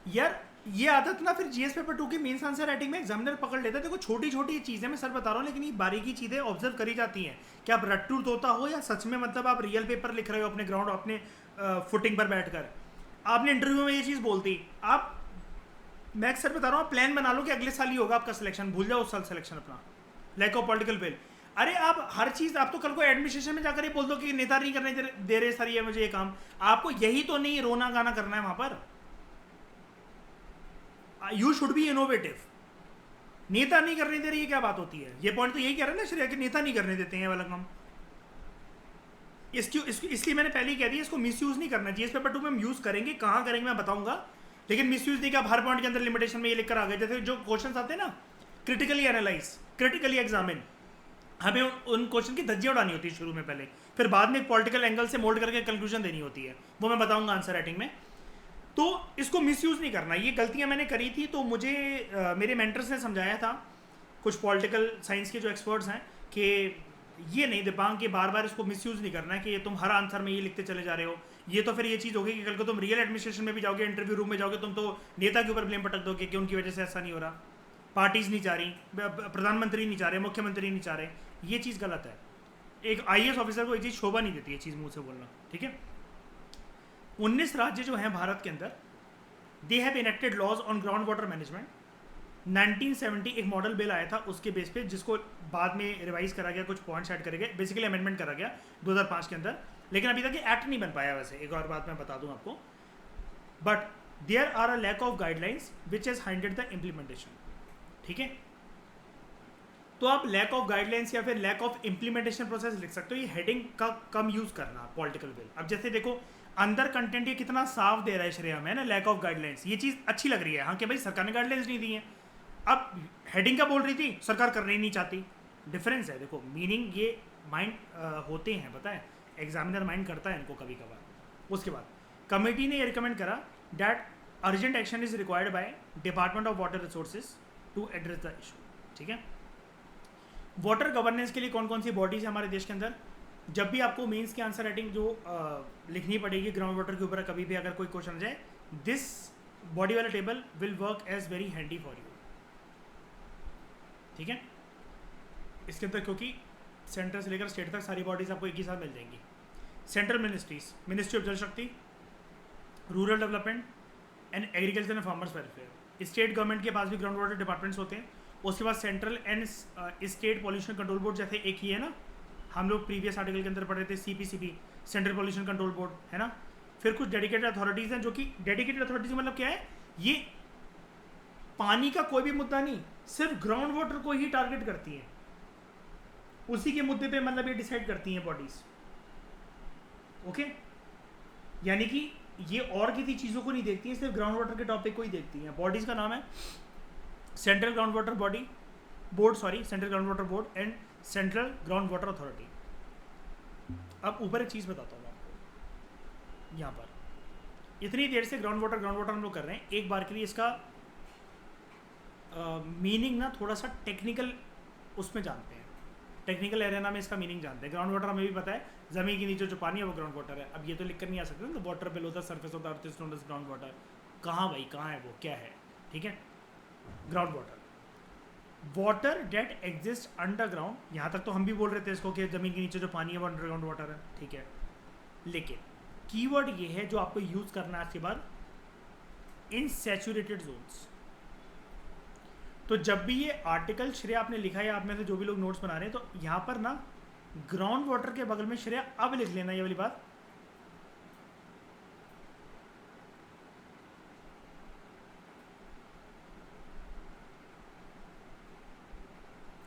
यार? ये आदत ना फिर जीएस पेपर 2 की मेंस आंसर राइटिंग में एग्जामिनर पकड़ लेता है। देखो छोटी छोटी चीज़ें मैं सर बता रहा हूँ, लेकिन ये बारीकी चीज़ें ऑब्जर्व करी जाती हैं कि आप रट्टू तोता हो या सच में मतलब आप रियल पेपर लिख रहे हो अपने ग्राउंड, अपने फुटिंग पर बैठकर। आपने इंटरव्यू में ये चीज़ बोलती, आप, मैं सर बता रहा हूँ, प्लान बना लो कि अगले साल ही होगा आपका सिलेक्शन, भूल जाओ उस साल सिलेक्शन अपना। Lack of political will. अरे आप हर चीज़, आप तो कल को एडमिनिस्ट्रेशन में जाकर ये बोल दो कि नेता नहीं करने दे रहे सर ये मुझे ये काम, आपको यही तो नहीं रोना गाना करना है वहां पर। You should be innovative. नेता नहीं करने दे रही है क्या बात होती है? ये पॉइंट तो यही कह रहे हैं ना श्रेया कि नेता नहीं करने देते हैं वाला काम। इसलिए मैंने पहले ही कह दिया इसको मिसयूज नहीं करना। जीएस पेपर 2 में हम यूज करेंगे, कहाँ करेंगे मैं बताऊंगा, लेकिन मिसयूज नहीं कि आप हर पॉइंट के अंदर लिमिटेशन में ये लिख कर आ गए। जैसे जो क्वेश्चन आते हैं ना, क्रिटिकली एनालाइज, क्रिटिकली एग्जामिन, हमें उन क्वेश्चन की धज्जियां उड़ानी होती है शुरू में पहले, फिर बाद में एक पॉलिटिकल एंगल से मोल्ड करके कंक्लूजन देनी होती है, वो मैं बताऊंगा आंसर राइटिंग में। तो इसको मिसयूज नहीं करना। ये गलतियां मैंने करी थी तो मुझे मेरे मेंटर्स ने समझाया था, कुछ पॉलिटिकल साइंस के जो एक्सपर्ट्स हैं, कि ये नहीं दिपांग कि बार बार इसको मिसयूज नहीं करना है कि ये तुम हर आंसर में ये लिखते चले जा रहे हो। ये तो फिर ये चीज़ होगी कि कल को तुम रियल एडमिनिस्ट्रेशन में भी जाओगे, इंटरव्यू रूम में जाओगे, तुम तो नेता के ऊपर ब्लेम पटक दोगे कि उनकी वजह से ऐसा नहीं हो रहा, पार्टीज नहीं चाह रही, प्रधानमंत्री नहीं चाह रहे, मुख्यमंत्री नहीं चाह रहे। ये चीज़ गलत है। एक आईएएस ऑफिसर को ये चीज़ शोभा नहीं देती है चीज़ मुंह से बोलना, ठीक है। 19 राज्य जो हैं भारत के अंदर, they have enacted laws on ground water management. 1970 एक मॉडल बिल आया था उसके बेस पे, जिसको बाद में रिवाइज करा गया, कुछ पॉइंट्स ऐड करे गए, बेसिकली अमेंडमेंट करा गया 2005 के अंदर, लेकिन अभी तक ये एक्ट नहीं बन पाया। वैसे एक और बात मैं बता दूं आपको, but there are a lack of guidelines which has hindered the implementation, ठीक है। तो आप लैक ऑफ गाइडलाइंस या फिर लैक ऑफ इम्प्लीमेंटेशन प्रोसेस लिख सकते हो। ये हेडिंग का कम यूज करना पॉलिटिकल विल। अब जैसे देखो अंदर कंटेंट ये कितना साफ दे रहा है श्रेया में ना, लैक ऑफ गाइडलाइंस, ये चीज़ अच्छी लग रही है हाँ कि भाई सरकार ने गाइडलाइंस नहीं दी है। अब हेडिंग का बोल रही थी, सरकार करना ही नहीं चाहती। डिफरेंस है, देखो मीनिंग ये माइंड होते हैं, पता है, एग्जामिनर माइंड करता है इनको कभी कभार। उसके बाद कमेटी ने ये रिकमेंड करा that urgent action is required by department of water resources to address the issue, ठीक है। वाटर गवर्नेंस के लिए कौन कौन सी बॉडीज है हमारे देश के अंदर? जब भी आपको मेंस की आंसर राइटिंग जो लिखनी पड़ेगी ग्राउंड वाटर के ऊपर, कभी भी अगर कोई क्वेश्चन आ जाए, दिस बॉडी वाला table will work as very handy for you, ठीक है। इसके अंदर क्योंकि सेंटर से लेकर स्टेट तक सारी बॉडीज आपको एक ही साथ मिल जाएंगी। सेंट्रल मिनिस्ट्रीज, मिनिस्ट्री ऑफ जल शक्ति, rural development and agriculture and farmers welfare. State government के पास भी ग्राउंड वाटर डिपार्टमेंट्स होते हैं। उसके बाद central and state pollution control board, जैसे एक ही है ना, हम लोग प्रीवियस आर्टिकल के अंदर पढ़े थे, CPCB, central pollution control board, है ना। फिर कुछ डेडिकेटेड अथॉरिटीज़ हैं, जो कि डेडिकेटेड अथॉरिटीज़ मतलब क्या है, ये पानी का कोई भी मुद्दा नहीं, सिर्फ ग्राउंड वाटर को ही टारगेट करती हैं, उसी के मुद्दे पे मतलब ये डिसाइड करती हैं बॉडीज, ओके। यानी कि ये और किसी चीज़ों को नहीं देखती हैं, सिर्फ ग्राउंड वाटर के टॉपिक को ही देखती हैं। बॉडीज़ का नाम है central ground water body board, sorry central ground water board and central ground water authority. अब ऊपर एक चीज़ बताता हूँ आपको, यहाँ पर इतनी देर से ग्राउंड वाटर हम लोग कर रहे हैं, एक बार के लिए इसका मीनिंग ना थोड़ा सा टेक्निकल उसमें जानते हैं। टेक्निकल एरेना में इसका मीनिंग जानते हैं। ग्राउंड वाटर हमें भी पता है, जमीन के नीचे जो पानी है वो ग्राउंड वाटर है। अब ये तो लिख कर नहीं आ सकते ना, water below the surface of the earth is known as ground water. कहाँ भाई, कहाँ है वो, क्या है? ठीक है, ground water, water that exist underground. यहाँ तक तो हम भी बोल रहे थे इसको कि जमीन के नीचे जो पानी है वो अंडरग्राउंड वाटर है, ठीक है। लेकिन कीवर्ड ये है जो आपको यूज करना है इसके बाद, इन सैचुरेटेड जोन्स। तो जब भी ये आर्टिकल श्रेया आपने लिखा है, आप में से जो भी लोग नोट्स बना रहे हैं, तो यहाँ पर ना ग्राउंड वाटर के बगल में श्रेया अब लिख लेना ये वाली बात।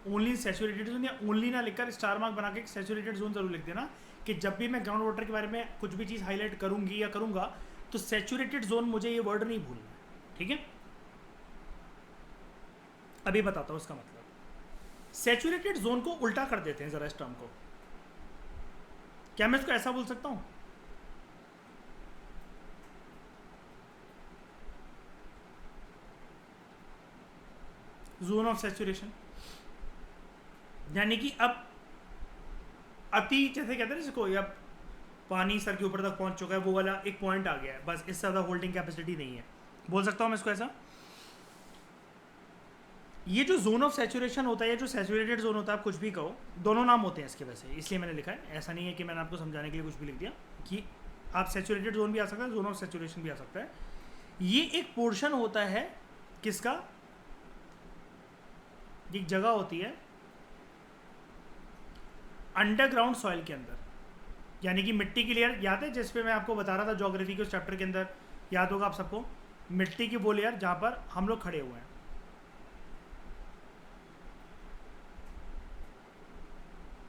ओनली सैचुरेटेड जोन, या ओनली ना लिखकर स्टार मार्क बना के सैचुरेटेड जोन जरूर लिख देना, कि जब भी मैं ग्राउंड वाटर के बारे में कुछ भी चीज़ हाईलाइट करूंगी या करूंगा तो सैचुरेटेड जोन मुझे ये वर्ड नहीं भूलना है, ठीक है। अभी बताता हूं इसका मतलब। सैचुरेटेड जोन को उल्टा कर देते हैं जरा इस टर्म को। क्या मैं इसको ऐसा बोल सकता हूं, जोन ऑफ सैचुरेशन, यानी कि अब अति, जैसे कहते हैं इसको, अब पानी सर के ऊपर तक पहुंच चुका है, वो वाला एक पॉइंट आ गया है, बस इससे ज़्यादा होल्डिंग कैपेसिटी नहीं है। बोल सकता हूं मैं इसको ऐसा। ये जो जोन ऑफ सैचुरेशन होता है, ये जो सैचुरेटेड जोन होता है, आप कुछ भी कहो, दोनों नाम होते हैं इसके, वैसे इसलिए मैंने लिखा है। ऐसा नहीं है कि मैंने आपको समझाने के लिए कुछ भी लिख दिया, कि आप सैचुरेटेड जोन भी आ सकता है, जोन ऑफ सैचुरेशन भी आ सकता है। ये एक पोर्शन होता है किसका, एक जगह होती है अंडरग्राउंड सॉइल के अंदर, यानी कि मिट्टी की लेयर, याद है जिस पे मैं आपको बता रहा था ज्योग्राफी के उस चैप्टर के अंदर, याद होगा आप सबको, मिट्टी की वो लेयर जहां पर हम लोग खड़े हुए हैं।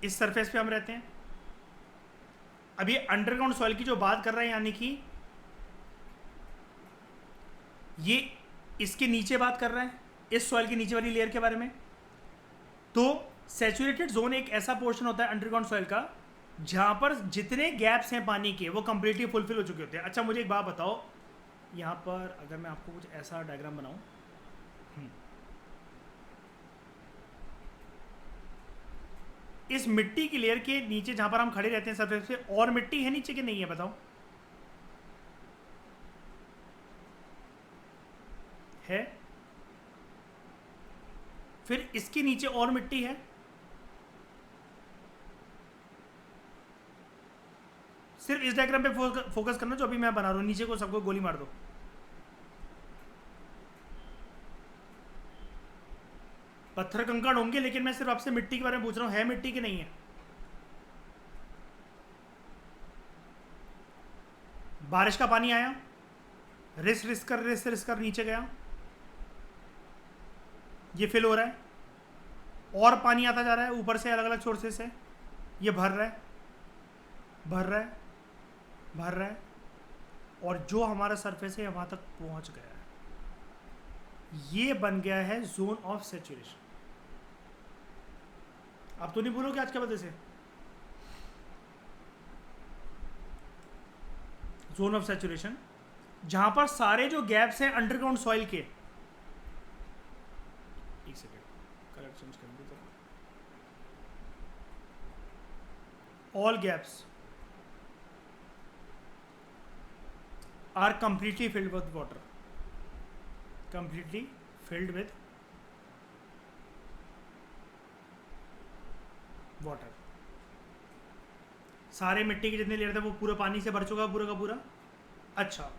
इस सरफेस पे हम रहते हैं। अब ये अंडरग्राउंड सॉइल की जो बात कर रहे हैं, यानी कि ये इसके नीचे बात कर रहे हैं, इस सॉइल के नीचे वाली लेयर के बारे में। तो सैचुरेटेड जोन एक ऐसा पोर्शन होता है अंडरग्राउंड सॉइल का जहां पर जितने गैप्स हैं पानी के वो कंप्लीटली फुलफिल हो चुके होते हैं। अच्छा मुझे एक बात बताओ, यहां पर अगर मैं आपको कुछ ऐसा डायग्राम बनाऊं, इस मिट्टी की लेयर के नीचे जहां पर हम खड़े रहते हैं सरफेस पे, और मिट्टी है नीचे कि नहीं है बताओ? है। फिर इसके नीचे और मिट्टी है, सिर्फ इस डायग्राम पे फोकस करना जो अभी मैं बना रहा हूं, नीचे को सबको गोली मार दो। पत्थर कंकड़ होंगे, लेकिन मैं सिर्फ आपसे मिट्टी के बारे में पूछ रहा हूं, है मिट्टी की नहीं है? बारिश का पानी आया, रिस रिस कर नीचे गया, ये फिल हो रहा है, और पानी आता जा रहा है ऊपर से अलग अलग सोर्सेस से, ये भर रहा है भर रहा है भर रहा है, और जो हमारा सरफेस है वहां तक पहुंच गया है। ये बन गया है जोन ऑफ सैचुरेशन। आप तो नहीं भूलोगे आज के वजह से, जोन ऑफ सैचुरेशन जहां पर सारे जो गैप्स हैं अंडरग्राउंड सॉइल के, एक सेकेंड कलर चेंज कर दो, all gaps are completely filled with water, completely filled with water. सारे मिट्टी के जितने लेयर थे वो पूरा पानी से भर चुका पूरा का पूरा। अच्छा,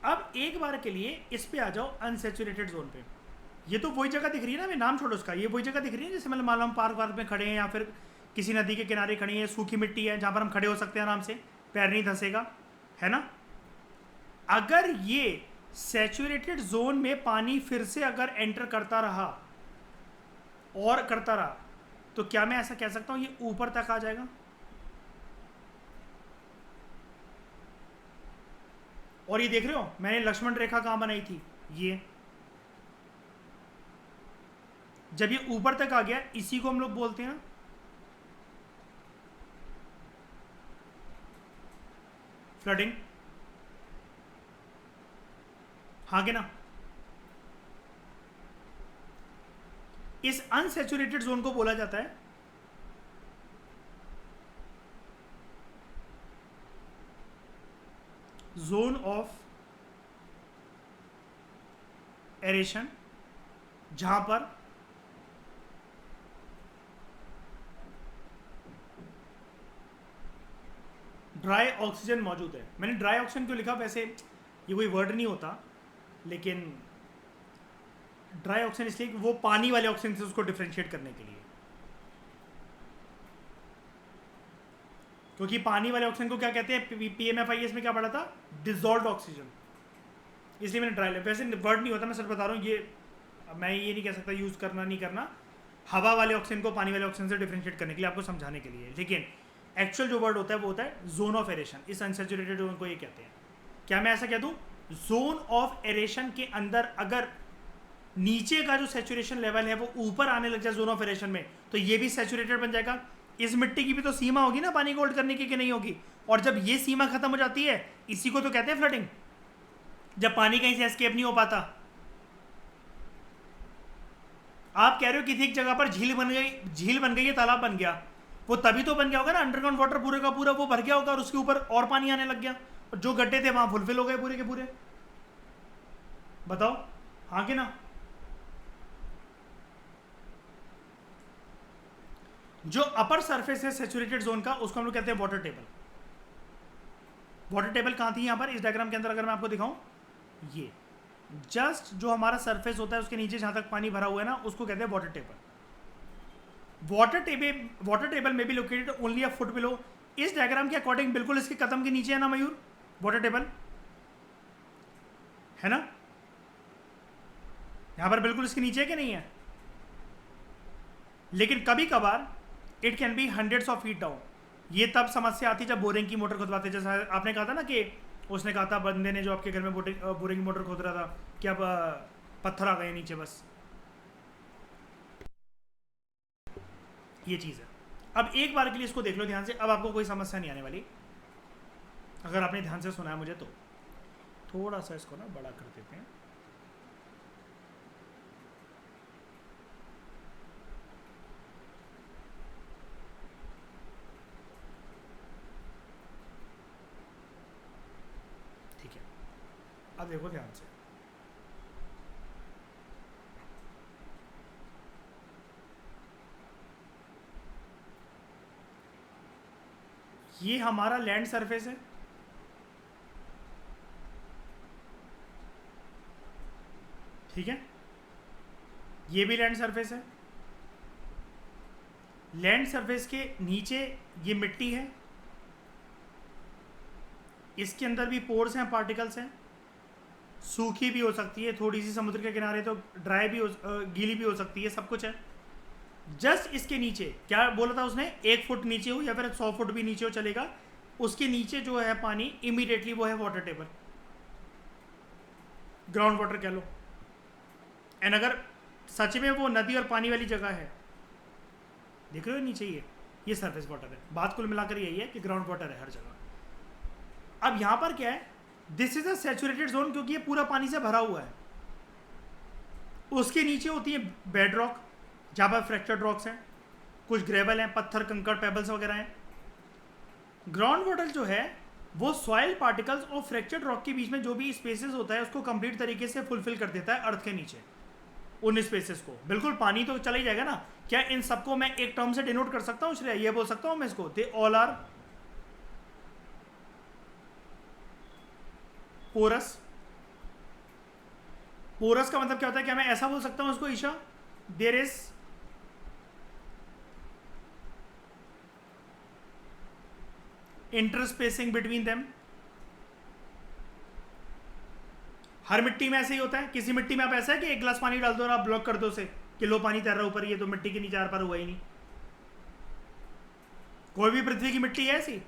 अब एक बार के लिए इस पे आ जाओ अनसैचुरेटेड जोन पे। ये तो वही जगह दिख रही है ना, मैं नाम छोड़ो उसका, ये वही जगह दिख रही है जैसे मतलब मान लो हम पार्क वार्क में खड़े हैं, या फिर किसी नदी के किनारे खड़े हैं, सूखी मिट्टी है जहाँ पर हम खड़े हो सकते हैं आराम से, पैर नहीं धंसेगा, है ना। अगर ये सैचुरेटेड जोन में पानी फिर से अगर एंटर करता रहा और करता रहा, तो क्या मैं ऐसा कह सकता हूं ये ऊपर तक आ जाएगा? और ये देख रहे हो मैंने लक्ष्मण रेखा कहां बनाई थी, ये जब ये ऊपर तक आ गया, इसी को हम लोग बोलते हैं फ्लडिंग, हाँ कि ना। इस अनसैचुरेटेड जोन को बोला जाता है जोन ऑफ एरेशन जहां पर ड्राई ऑक्सीजन मौजूद है। मैंने ड्राई ऑक्सीजन क्यों लिखा, वैसे ये कोई वर्ड नहीं होता, लेकिन ड्राई ऑक्सीजन इसलिए कि वो पानी वाले ऑक्सीजन से उसको डिफ्रेंशिएट करने के लिए, क्योंकि पानी वाले ऑक्सीजन को क्या कहते हैं, पीएमएफआईएस में क्या पढ़ा था, डिजॉल्व ऑक्सीजन, इसलिए मैंने ड्राई, वैसे वर्ड नहीं होता, मैं सच बता रहा हूँ, ये मैं ये नहीं कह सकता यूज़ करना नहीं करना, हवा वाले ऑक्सीजन को पानी वाले ऑक्सीजन से डिफ्रेंशिएट करने के लिए, आपको समझाने के लिए, लेकिन एक्चुअल जो वर्ड होता है वो होता है जोन ऑफ एरेशन। इस अनसेचुरेटेड जोन को ये कहते हैं। क्या मैं ऐसा कह दूं, जोन ऑफ एरेशन के अंदर अगर नीचे का जो सैचुरेशन लेवल है वो ऊपर आने लग जाए जोन ऑफ एरेशन में, तो ये भी सैचुरेटेड बन जाएगा। इस मिट्टी की भी तो सीमा होगी ना पानी को होल्ड करने की, कि नहीं होगी, और जब ये सीमा खत्म हो जाती है, इसी को तो कहते हैं फ्लडिंग, जब पानी कहीं से एस्केप नहीं हो पाता। आप कह रहे हो किसी एक जगह पर झील बन गई है, तालाब बन गया, वो तभी तो बन गया होगा ना, अंडरग्राउंड वाटर पूरे का पूरा वो भर गया होगा और उसके ऊपर और पानी आने लग गया, और जो गड्ढे थे वहां फुलफिल हो गए पूरे के पूरे। बताओ हाँ कि ना। जो अपर सरफेस है सैचुरेटेड जोन का, उसको हम लोग कहते हैं वाटर टेबल। वाटर टेबल कहां थी, यहां पर इस डायग्राम के अंदर अगर मैं आपको दिखाऊं, ये जस्ट जो हमारा सरफेस होता है उसके नीचे जहां तक पानी भरा हुआ है ना, उसको कहते हैं वाटर टेबल। वाटर टेबल में भी located only a foot below. इस डायग्राम के अकॉर्डिंग बिल्कुल इसके कदम के नीचे है ना मयूर, वाटर टेबल है ना, यहां पर बिल्कुल इसके नीचे है कि नहीं है। लेकिन कभी कभार it can be hundreds of feet down. ये तब समस्या आती है जब बोरिंग की मोटर खुदवाते, जैसा आपने कहा था ना कि उसने कहा था बंदे ने जो आपके घर में बोरिंग की मोटर खोद रहा था कि अब पत्थर आ गए नीचे, बस ये चीज़ है। अब एक बार के लिए इसको देख लो ध्यान से, अब आपको कोई समस्या नहीं आने वाली, अगर आपने ध्यान से सुना है मुझे तो। थोड़ा सा इसको ना बड़ा कर देते हैं, ठीक है। अब देखो ध्यान से, ये हमारा लैंड सरफेस है, ठीक है, ये भी लैंड सरफेस है। लैंड सरफेस के नीचे ये मिट्टी है, इसके अंदर भी पोर्स हैं, पार्टिकल्स हैं, सूखी भी हो सकती है थोड़ी सी समुद्र के किनारे, तो ड्राई भी गीली भी हो सकती है, सब कुछ है। जस्ट इसके नीचे क्या बोला था उसने, 1 फुट नीचे हो या फिर 100 फुट भी नीचे हो चलेगा, उसके नीचे जो है पानी इमीडिएटली वो है वाटर टेबल, ग्राउंड वाटर कह लो। एंड अगर सच में वो नदी और पानी वाली जगह है, देख रहे हो नीचे ये सरफेस वाटर है। बात कुल मिलाकर यही है कि ग्राउंड वाटर है हर जगह। अब यहां पर क्या है, this is a saturated zone, क्योंकि ये पूरा पानी से भरा हुआ है। उसके नीचे होती है बेड रॉक, जहां पर फ्रैक्चर्ड रॉक्स हैं, कुछ ग्रेवल हैं, पत्थर कंकड़ पेबल्स वगैरह हैं। ग्राउंड वाटर जो है वो सॉइल पार्टिकल्स और फ्रैक्चर्ड रॉक के बीच में जो भी स्पेसेस होता है उसको कंप्लीट तरीके से फुलफिल कर देता है अर्थ के नीचे, उन स्पेसेस को। बिल्कुल पानी तो चला ही जाएगा ना। क्या इन सबको मैं एक टर्म से डिनोट कर सकता हूँ श्रेय, ये बोल सकता हूँ मैं इसको, they all are porous. Porous का मतलब क्या होता है, क्या मैं ऐसा बोल सकता हूं उसको Isha, there is interspacing between them. हर मिट्टी में ऐसे ही होता है, किसी मिट्टी में आप ऐसा है कि एक गिलास पानी डाल दो और आप ब्लॉक कर दो उसे कि लो पानी तैर रहा ऊपर, ये तो मिट्टी के नीचे आर पार हुआ ही नहीं। कोई भी पृथ्वी की मिट्टी है ऐसी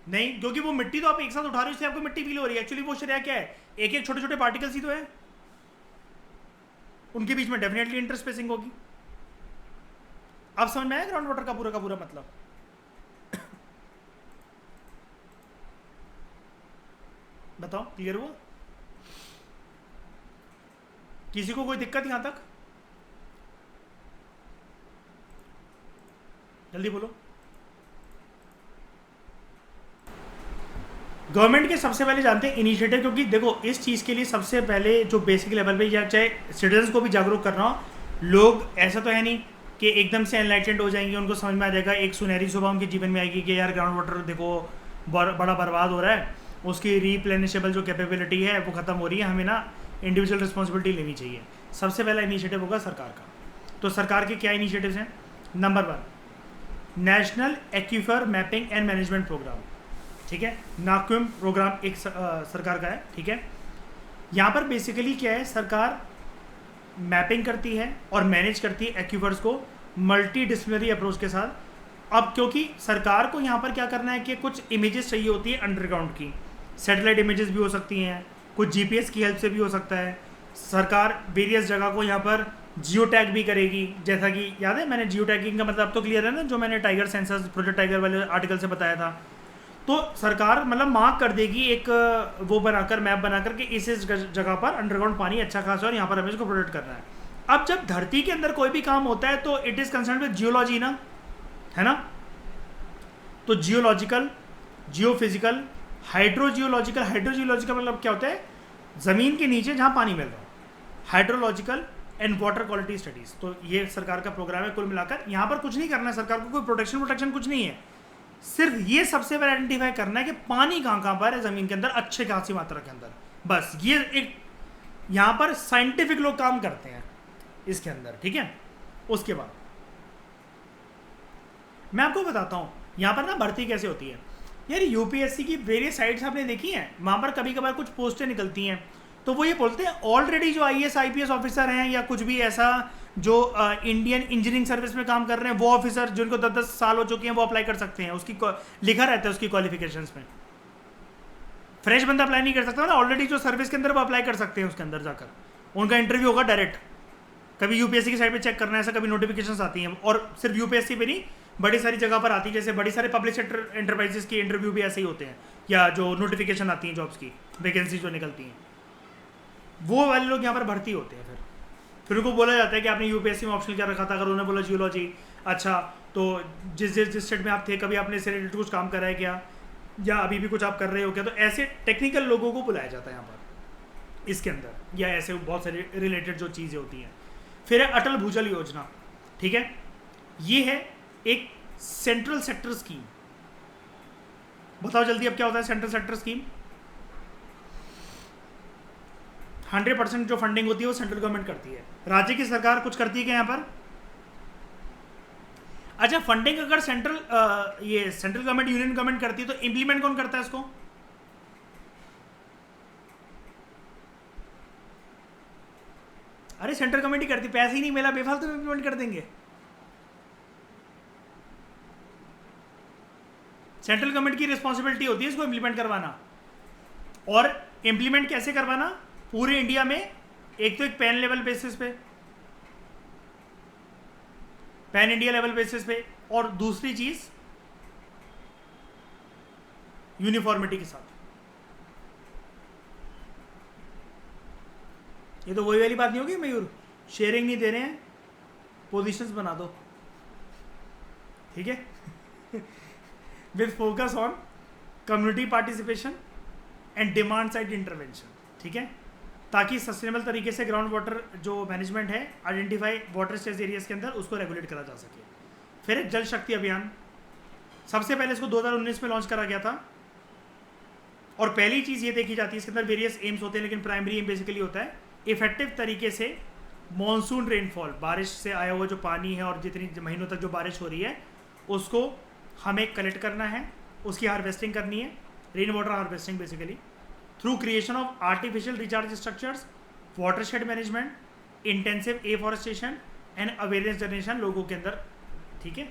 नहीं, क्योंकि वो मिट्टी तो आप एक साथ उठा रहे हो इसलिए आपको मिट्टी फील हो रही है। एक्चुअली वो श्रेया क्या है, एक एक छोटे छोटे पार्टिकल्स ही तो है, उनके बीच में डेफिनेटली इंटरस्पेसिंग होगी। अब समझ में आया ग्राउंड वाटर का पूरा मतलब। बताओ क्लियर हुआ, किसी को कोई दिक्कत यहां तक, जल्दी बोलो। गवर्नमेंट के सबसे पहले जानते हैं इनिशिएटिव, क्योंकि देखो इस चीज़ के लिए सबसे पहले जो बेसिक लेवल पे या चाहे सिटीजन्स को भी जागरूक करना हो, लोग ऐसा तो है नहीं कि एकदम से एनलाइटेंड हो जाएंगे, उनको समझ में आ जाएगा, एक सुनहरी सुबह उनके जीवन में आएगी कि यार ग्राउंड वाटर देखो बड़ा बर्बाद हो रहा है, उसकी रीप्लेनिशेबल जो कैपेबिलिटी है वो ख़त्म हो रही है, हमें ना इंडिविजुअल रिस्पॉन्सिबिलिटी लेनी चाहिए। सबसे पहला इनिशिएटिव होगा सरकार का। तो सरकार के क्या इनिशिएटिव्स हैं? Number 1, national aquifer mapping and management programme, ठीक है, नाक्विम प्रोग्राम एक सरकार का है, ठीक है। यहाँ पर बेसिकली क्या है, सरकार मैपिंग करती है और मैनेज करती है एक्वीफर्स को मल्टी डिसिप्लिनरी अप्रोच के साथ। अब क्योंकि सरकार को यहाँ पर क्या करना है कि कुछ इमेजेस चाहिए होती है अंडरग्राउंड की, सैटेलाइट इमेजेस भी हो सकती हैं, कुछ जीपीएस की हेल्प से भी हो सकता है। सरकार वेरियस जगह को यहाँ पर जियो टैग भी करेगी, जैसा कि याद है मैंने जियो टैगिंग का मतलब अब तो क्लियर है ना, जो मैंने टाइगर सेंसस प्रोजेक्ट टाइगर वाले आर्टिकल से बताया था। तो सरकार मतलब मार्क कर देगी एक वो बनाकर, मैप बनाकर कि इस जगह पर अंडरग्राउंड पानी अच्छा खासा है और यहाँ पर हमें इसको प्रोटेक्ट करना है। अब जब धरती के अंदर कोई भी काम होता है तो it is concern with geology ना, है ना। तो जियोलॉजिकल, जियोफिजिकल, हाइड्रोजियोलॉजिकल। हाइड्रोजियोलॉजिकल मतलब क्या होता है? ज़मीन के नीचे जहाँ पानी मिल रहा है। Hydrological and water quality studies. तो ये सरकार का प्रोग्राम है। कुल मिलाकर यहाँ पर कुछ नहीं करना है सरकार को, कोई प्रोटेक्शन कुछ नहीं है, सिर्फ ये सबसे पहले आइडेंटिफाई करना है कि पानी कहाँ पर है ज़मीन के अंदर अच्छे खासी मात्रा के अंदर। बस ये एक यहाँ पर साइंटिफिक लोग काम करते हैं इसके अंदर, ठीक है। उसके बाद मैं आपको बताता हूँ यहाँ पर ना भर्ती कैसे होती है। यार यूपीएससी की वेरियस साइट्स आपने देखी हैं, वहाँ पर कभी कभार कुछ पोस्टें निकलती हैं तो वो ये बोलते हैं ऑलरेडी जो आईएएस आईपीएस ऑफिसर हैं या कुछ भी ऐसा जो इंडियन इंजीनियरिंग सर्विस में काम कर रहे हैं, वो ऑफिसर जिनको 10-10 साल हो चुके हैं वो अप्लाई कर सकते हैं। उसकी लिखा रहता है उसकी क्वालिफिकेशंस में। फ्रेश बंदा अप्लाई नहीं कर सकता ना, ऑलरेडी जो सर्विस के अंदर वो अप्लाई कर सकते हैं उसके अंदर जाकर, उनका इंटरव्यू होगा डायरेक्ट। कभी यूपीएससी की साइड पे चेक करना है, ऐसा कभी नोटिफिकेशंस आती हैं, और सिर्फ यूपीएससी पे नहीं बड़ी सारी जगह पर आती है, जैसे बड़ी सारे पब्लिक सेक्टर एंटरप्राइजेस की इंटरव्यू भी ऐसे ही होते हैं, या जो नोटिफिकेशन आती हैं जॉब्स की, वैकेंसी जो निकलती हैं, वो वाले लोग यहाँ पर भर्ती होते हैं। फिर उनको बोला जाता है कि आपने यूपीएससी में ऑप्शन क्या रखा था। अगर उन्होंने बोला जियोलॉजी, अच्छा तो जिस स्टेट में आप थे कभी आपने इससे रिलेटेड कुछ काम करा है क्या, या अभी भी कुछ आप कर रहे हो क्या, तो ऐसे टेक्निकल लोगों को बुलाया जाता है यहाँ पर इसके अंदर, या ऐसे बहुत सारे रिलेटेड जो चीज़ें होती हैं। फिर है अटल भूजल योजना, ठीक है। ये है एक सेंट्रल सेक्टर स्कीम। बताओ जल्दी अब क्या होता है सेंट्रल सेक्टर स्कीम? 100% जो फंडिंग होती है वो सेंट्रल गवर्नमेंट करती है। राज्य की सरकार कुछ करती है क्या यहाँ पर? अच्छा, फंडिंग अगर सेंट्रल गवर्नमेंट यूनियन गवर्नमेंट करती है तो इंप्लीमेंट कौन करता है इसको? अरे सेंट्रल गवर्नमेंट ही करती, पैसे ही नहीं मिला बेफालतू में इंप्लीमेंट कर देंगे। सेंट्रल गवर्नमेंट की रिस्पॉन्सिबिलिटी होती है इसको इंप्लीमेंट करवाना। और इंप्लीमेंट कैसे करवाना? पूरे इंडिया में एक तो एक पैन लेवल बेसिस पे, पैन इंडिया लेवल बेसिस पे, और दूसरी चीज यूनिफॉर्मिटी के साथ। ये तो वही वाली बात नहीं होगी मयूर, शेयरिंग नहीं दे रहे हैं, पोजीशंस बना दो, ठीक है। With focus on community participation and demand side intervention, ठीक है, ताकि सस्टेनेबल तरीके से ग्राउंड वाटर जो मैनेजमेंट है, आइडेंटिफाई वाटर स्ट्रेस एरियाज के अंदर, उसको रेगुलेट करा जा सके। फिर एक जल शक्ति अभियान, सबसे पहले इसको 2019 में लॉन्च करा गया था। और पहली चीज़ ये देखी जाती है, इसके अंदर वेरियस एम्स होते हैं, लेकिन प्राइमरी एम बेसिकली होता है इफेक्टिव तरीके से मॉनसून रेनफॉल, बारिश से आया हुआ जो पानी है और जितनी महीनों तक जो बारिश हो रही है उसको हमें कलेक्ट करना है, उसकी हार्वेस्टिंग करनी है, rain water harvesting basically, through creation of artificial recharge structures, watershed management, intensive afforestation and awareness generation लोगों के अंदर, ठीक है,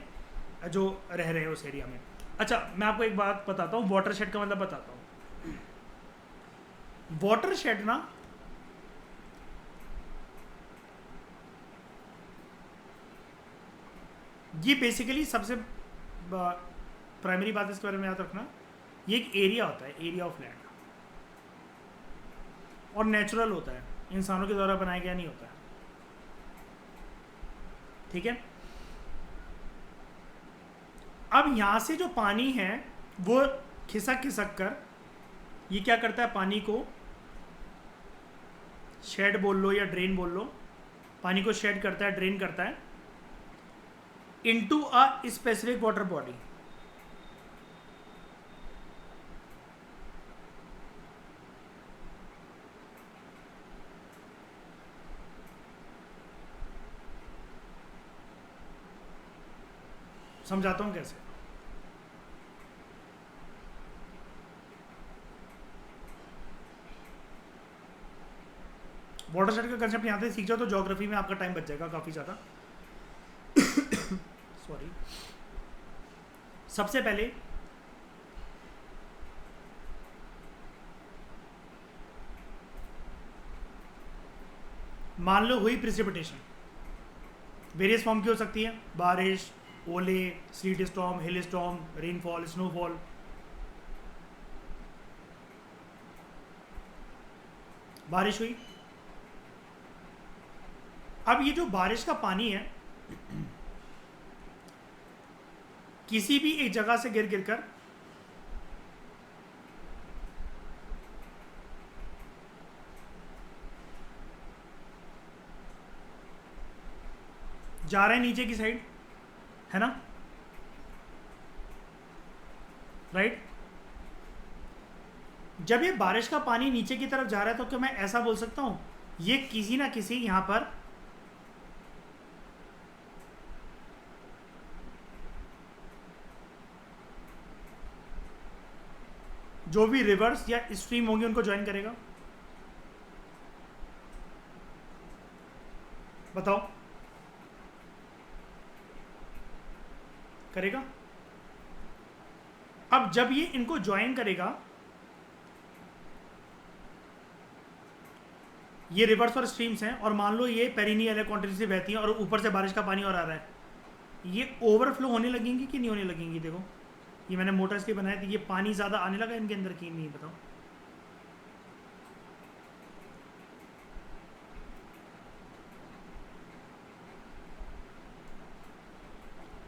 जो रह रहे हैं उस एरिया में। अच्छा, मैं आपको एक बात बताता हूँ, वाटरशेड का मतलब बताता हूँ। वाटरशेड ना ये बेसिकली सबसे प्राइमरी बात इसके बारे में याद रखना, ये एक एरिया होता है, एरिया ऑफ लैंड, और नेचुरल होता है, इंसानों के द्वारा बनाया गया नहीं होता है, ठीक है। अब यहाँ से जो पानी है वो खिसक खिसक कर ये क्या करता है, पानी को शेड बोल लो या ड्रेन बोल लो, पानी को शेड करता है, ड्रेन करता है into a specific water body. समझाता हूं कैसे। वाटर शेड का कंसेप्ट यहाँ से सीख जाओ तो ज्योग्राफी में आपका टाइम बच जाएगा काफ़ी ज़्यादा। सॉरी। सबसे पहले मान लो हुई प्रिसिपिटेशन, वेरियस फॉर्म की हो सकती है, बारिश, ओले, स्लीट स्टॉर्म, हिल स्टॉर्म, रेनफॉल, स्नोफॉल। बारिश हुई। अब ये जो बारिश का पानी है किसी भी एक जगह से गिर कर जा रहे हैं नीचे की साइड, है ना, राइट। जब ये बारिश का पानी नीचे की तरफ जा रहा है तो क्या मैं ऐसा बोल सकता हूं ये किसी ना किसी यहां पर जो भी रिवर्स या स्ट्रीम होंगे उनको ज्वाइन करेगा? बताओ, करेगा? अब जब ये इनको ज्वाइन करेगा, ये रिवर्स और स्ट्रीम्स हैं और मान लो ये पेरिनियल है, कॉन्टिन्यूसली से बहती हैं और ऊपर से बारिश का पानी और आ रहा है, ये ओवरफ्लो होने लगेंगी कि नहीं होने लगेंगी? देखो ये मैंने मोटर इसलिए बनाया थी, ये पानी ज़्यादा आने लगा इनके अंदर की नहीं, बताओ।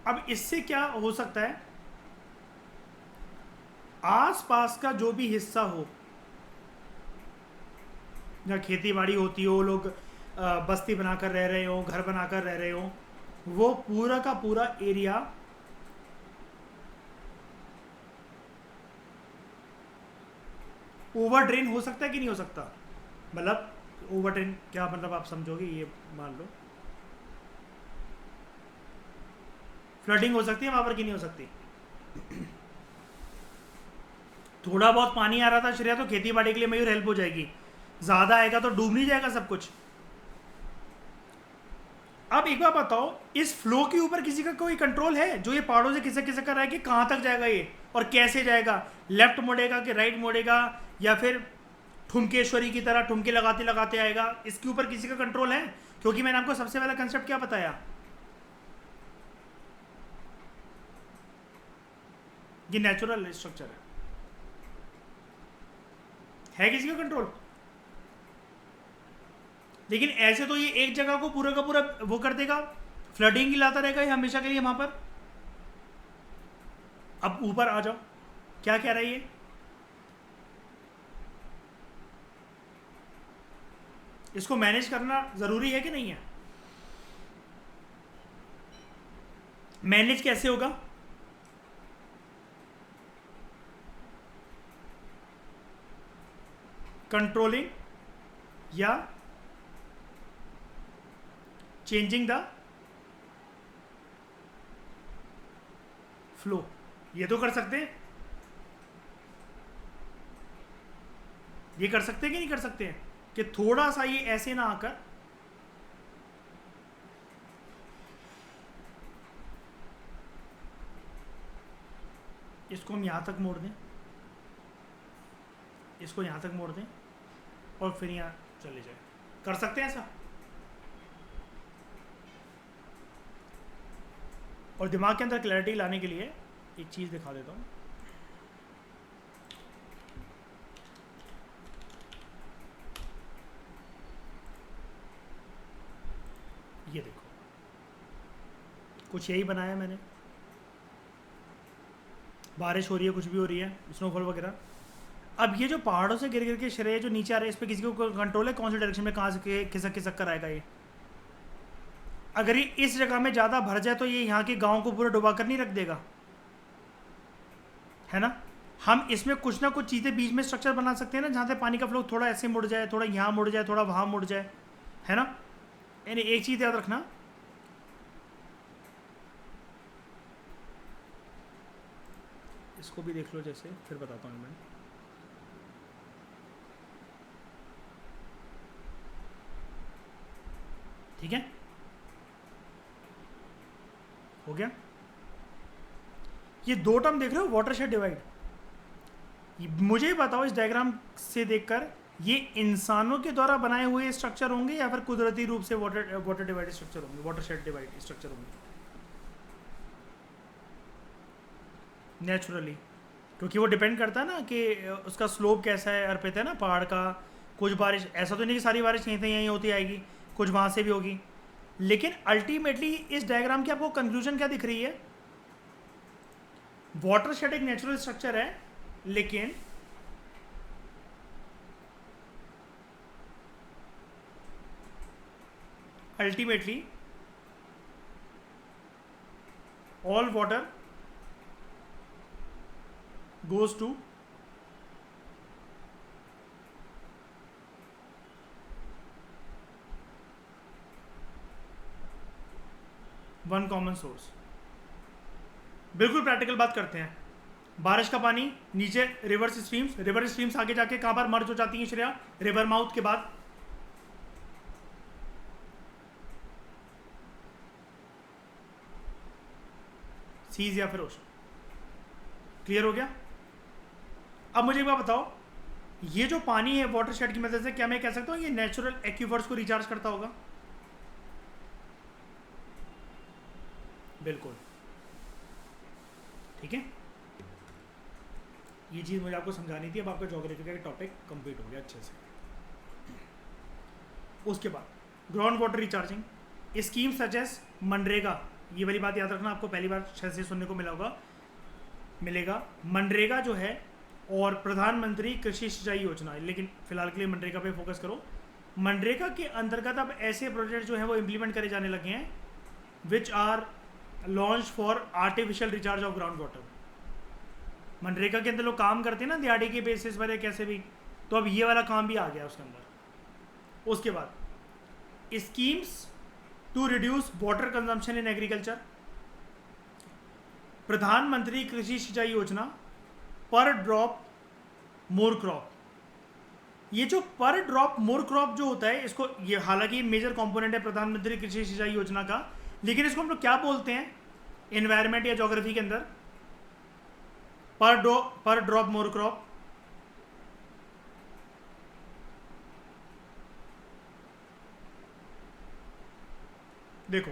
अब इससे क्या हो सकता है, आसपास का जो भी हिस्सा हो जहाँ खेती बाड़ी होती हो, लोग बस्ती बनाकर रह रहे हो, घर बनाकर रह रहे हो, वो पूरा का पूरा एरिया ओवर ड्रेन हो सकता है कि नहीं हो सकता? मतलब ओवर ड्रेन क्या मतलब आप समझोगे, ये मान लो फ्लडिंग हो सकती है वहां पर कि नहीं हो सकती? थोड़ा बहुत पानी आ रहा था श्रेया तो खेती बाड़ी के लिए मयूर हेल्प हो जाएगी, ज्यादा आएगा तो डूब नहीं जाएगा सब कुछ? अब एक बार बताओ, इस फ्लो के ऊपर किसी का कोई कंट्रोल है जो ये पहाड़ों से खिसक खिसक कर रहा है कि कहां तक जाएगा ये और कैसे जाएगा? लेफ्ट मोड़ेगा कि राइट मोड़ेगा या फिर ठुमकेश्वरी की तरह ठुमके लगाते लगाते आएगा? इसके ऊपर किसी का कंट्रोल है? क्योंकि मैंने आपको सबसे पहला कंसेप्ट क्या बताया, ये नेचुरल स्ट्रक्चर है किसी का कंट्रोल? लेकिन ऐसे तो ये एक जगह को पूरा का पूरा वो कर देगा, फ्लडिंग ही लाता रहेगा ये हमेशा के लिए वहां पर। अब ऊपर आ जाओ, क्या कह रहा है ये, इसको मैनेज करना जरूरी है कि नहीं है? मैनेज कैसे होगा? कंट्रोलिंग या चेंजिंग द फ्लो, ये तो कर सकते हैं, ये कर सकते हैं कि नहीं कर सकते हैं कि थोड़ा सा ये ऐसे ना आकर इसको हम यहां तक मोड़ दें, इसको यहां तक मोड़ दें और फिर यहां चले जाए, कर सकते हैं ऐसा? और दिमाग के अंदर क्लैरिटी लाने के लिए एक चीज़ दिखा देता हूँ। ये देखो, कुछ यही बनाया मैंने, बारिश हो रही है, कुछ भी हो रही है, स्नोफॉल वगैरह। अब ये जो पहाड़ों से गिर गिर के शरे जो नीचे आ रहे हैं, इस पर किसी को कंट्रोल है कौन सी डायरेक्शन में कहाँ से खिसक खिसक कर आएगा ये? अगर ये इस जगह में ज़्यादा भर जाए तो ये यहाँ के गाँव को पूरा डुबा कर नहीं रख देगा, है ना? हम इसमें कुछ ना कुछ चीज़ें बीच में स्ट्रक्चर बना सकते हैं ना, जहाँ से पानी का फ्लो थोड़ा ऐसे मुड़ जाए, थोड़ा यहाँ मुड़ जाए, थोड़ा वहाँ मुड़ जाए, है ना? यानी एक चीज़ याद रखना, इसको भी देख लो जैसे, फिर बताता हूँ मैं। ठीक है, हो गया। ये दो टर्म देख रहे हो, वाटरशेड डिवाइड। मुझे ही बताओ इस डायग्राम से देखकर, ये इंसानों के द्वारा बनाए हुए स्ट्रक्चर होंगे या फिर कुदरती रूप से वाटर डिवाइड स्ट्रक्चर होंगे, वाटरशेड डिवाइड स्ट्रक्चर होंगे? नेचुरली, क्योंकि वो डिपेंड करता है ना कि उसका स्लोप कैसा है अर्पित, है ना पहाड़ का। कुछ बारिश, ऐसा तो नहीं कि सारी बारिश यहीं से यहीं होती आएगी, कुछ वहाँ से भी होगी। लेकिन अल्टीमेटली इस डायग्राम की आपको कंक्लूजन क्या दिख रही है? वाटरशेड एक नेचुरल स्ट्रक्चर है, लेकिन ultimately all water goes to one common source. बिल्कुल प्रैक्टिकल बात करते हैं। बारिश का पानी नीचे रिवर्स स्ट्रीम्स आगे जाके कहां पर मर्ज हो जाती हैं श्रेया? रिवर माउथ के बाद। सीज या फिर ओशन। क्लियर हो गया? अब मुझे एक बात बताओ, ये जो पानी है वाटरशेड की मदद से, क्या मैं कह सकता हूँ ये नेचुरल एक्यूफर्स को रिचार्ज करता होगा? बिल्कुल, ठीक है। ये चीज़ मुझे आपको समझानी थी। अब आपका ज्योग्राफी का टॉपिक कंप्लीट हो गया अच्छे से। उसके बाद ground water recharging scheme such as MNREGA. ये वाली बात याद रखना, आपको पहली बार शायद से सुनने को मिलेगा। मनरेगा जो है और प्रधानमंत्री कृषि सिंचाई योजना, लेकिन फिलहाल के लिए मनरेगा पे फोकस करो। मनरेगा के अंतर्गत अब ऐसे प्रोजेक्ट जो हैं वो इम्प्लीमेंट करे जाने लगे हैं which are launch for artificial recharge of ground water. MNREGA के अंदर लोग काम करते हैं ना दिहाड़ी के बेसिस पर या कैसे भी, तो अब ये वाला काम भी आ गया उसके अंदर। उसके बाद schemes to reduce water consumption in agriculture, Pradhanmantri Krishi सिंचाई योजना, पर ड्रॉप मोर क्रॉप। ये जो पर ड्रॉप मोर क्रॉप जो होता है, इसको, ये हालांकि मेजर कंपोनेंट है प्रधानमंत्री कृषि सिंचाई योजना का, लेकिन इसको हम लोग क्या बोलते हैं एनवायरमेंट या ज्योग्राफी के अंदर? पर ड्रॉप मोर क्रॉप। देखो,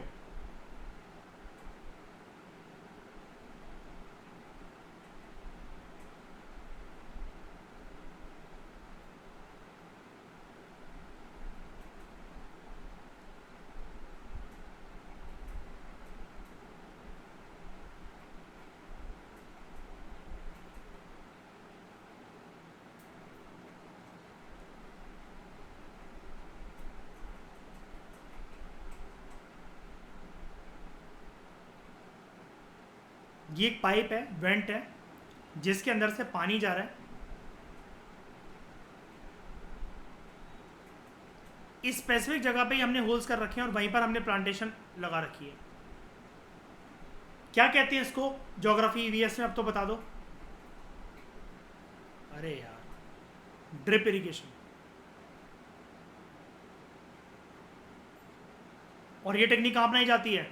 ये एक पाइप है, वेंट है, जिसके अंदर से पानी जा रहा है। इस स्पेसिफिक जगह पे ही हमने होल्स कर रखे हैं और वहीं पर हमने प्लांटेशन लगा रखी है। क्या कहते हैं इसको ज्योग्राफी ईवीएस में? अब तो बता दो। अरे यार, ड्रिप इरिगेशन। और ये टेक्निक कहाँ अपनाई जाती है?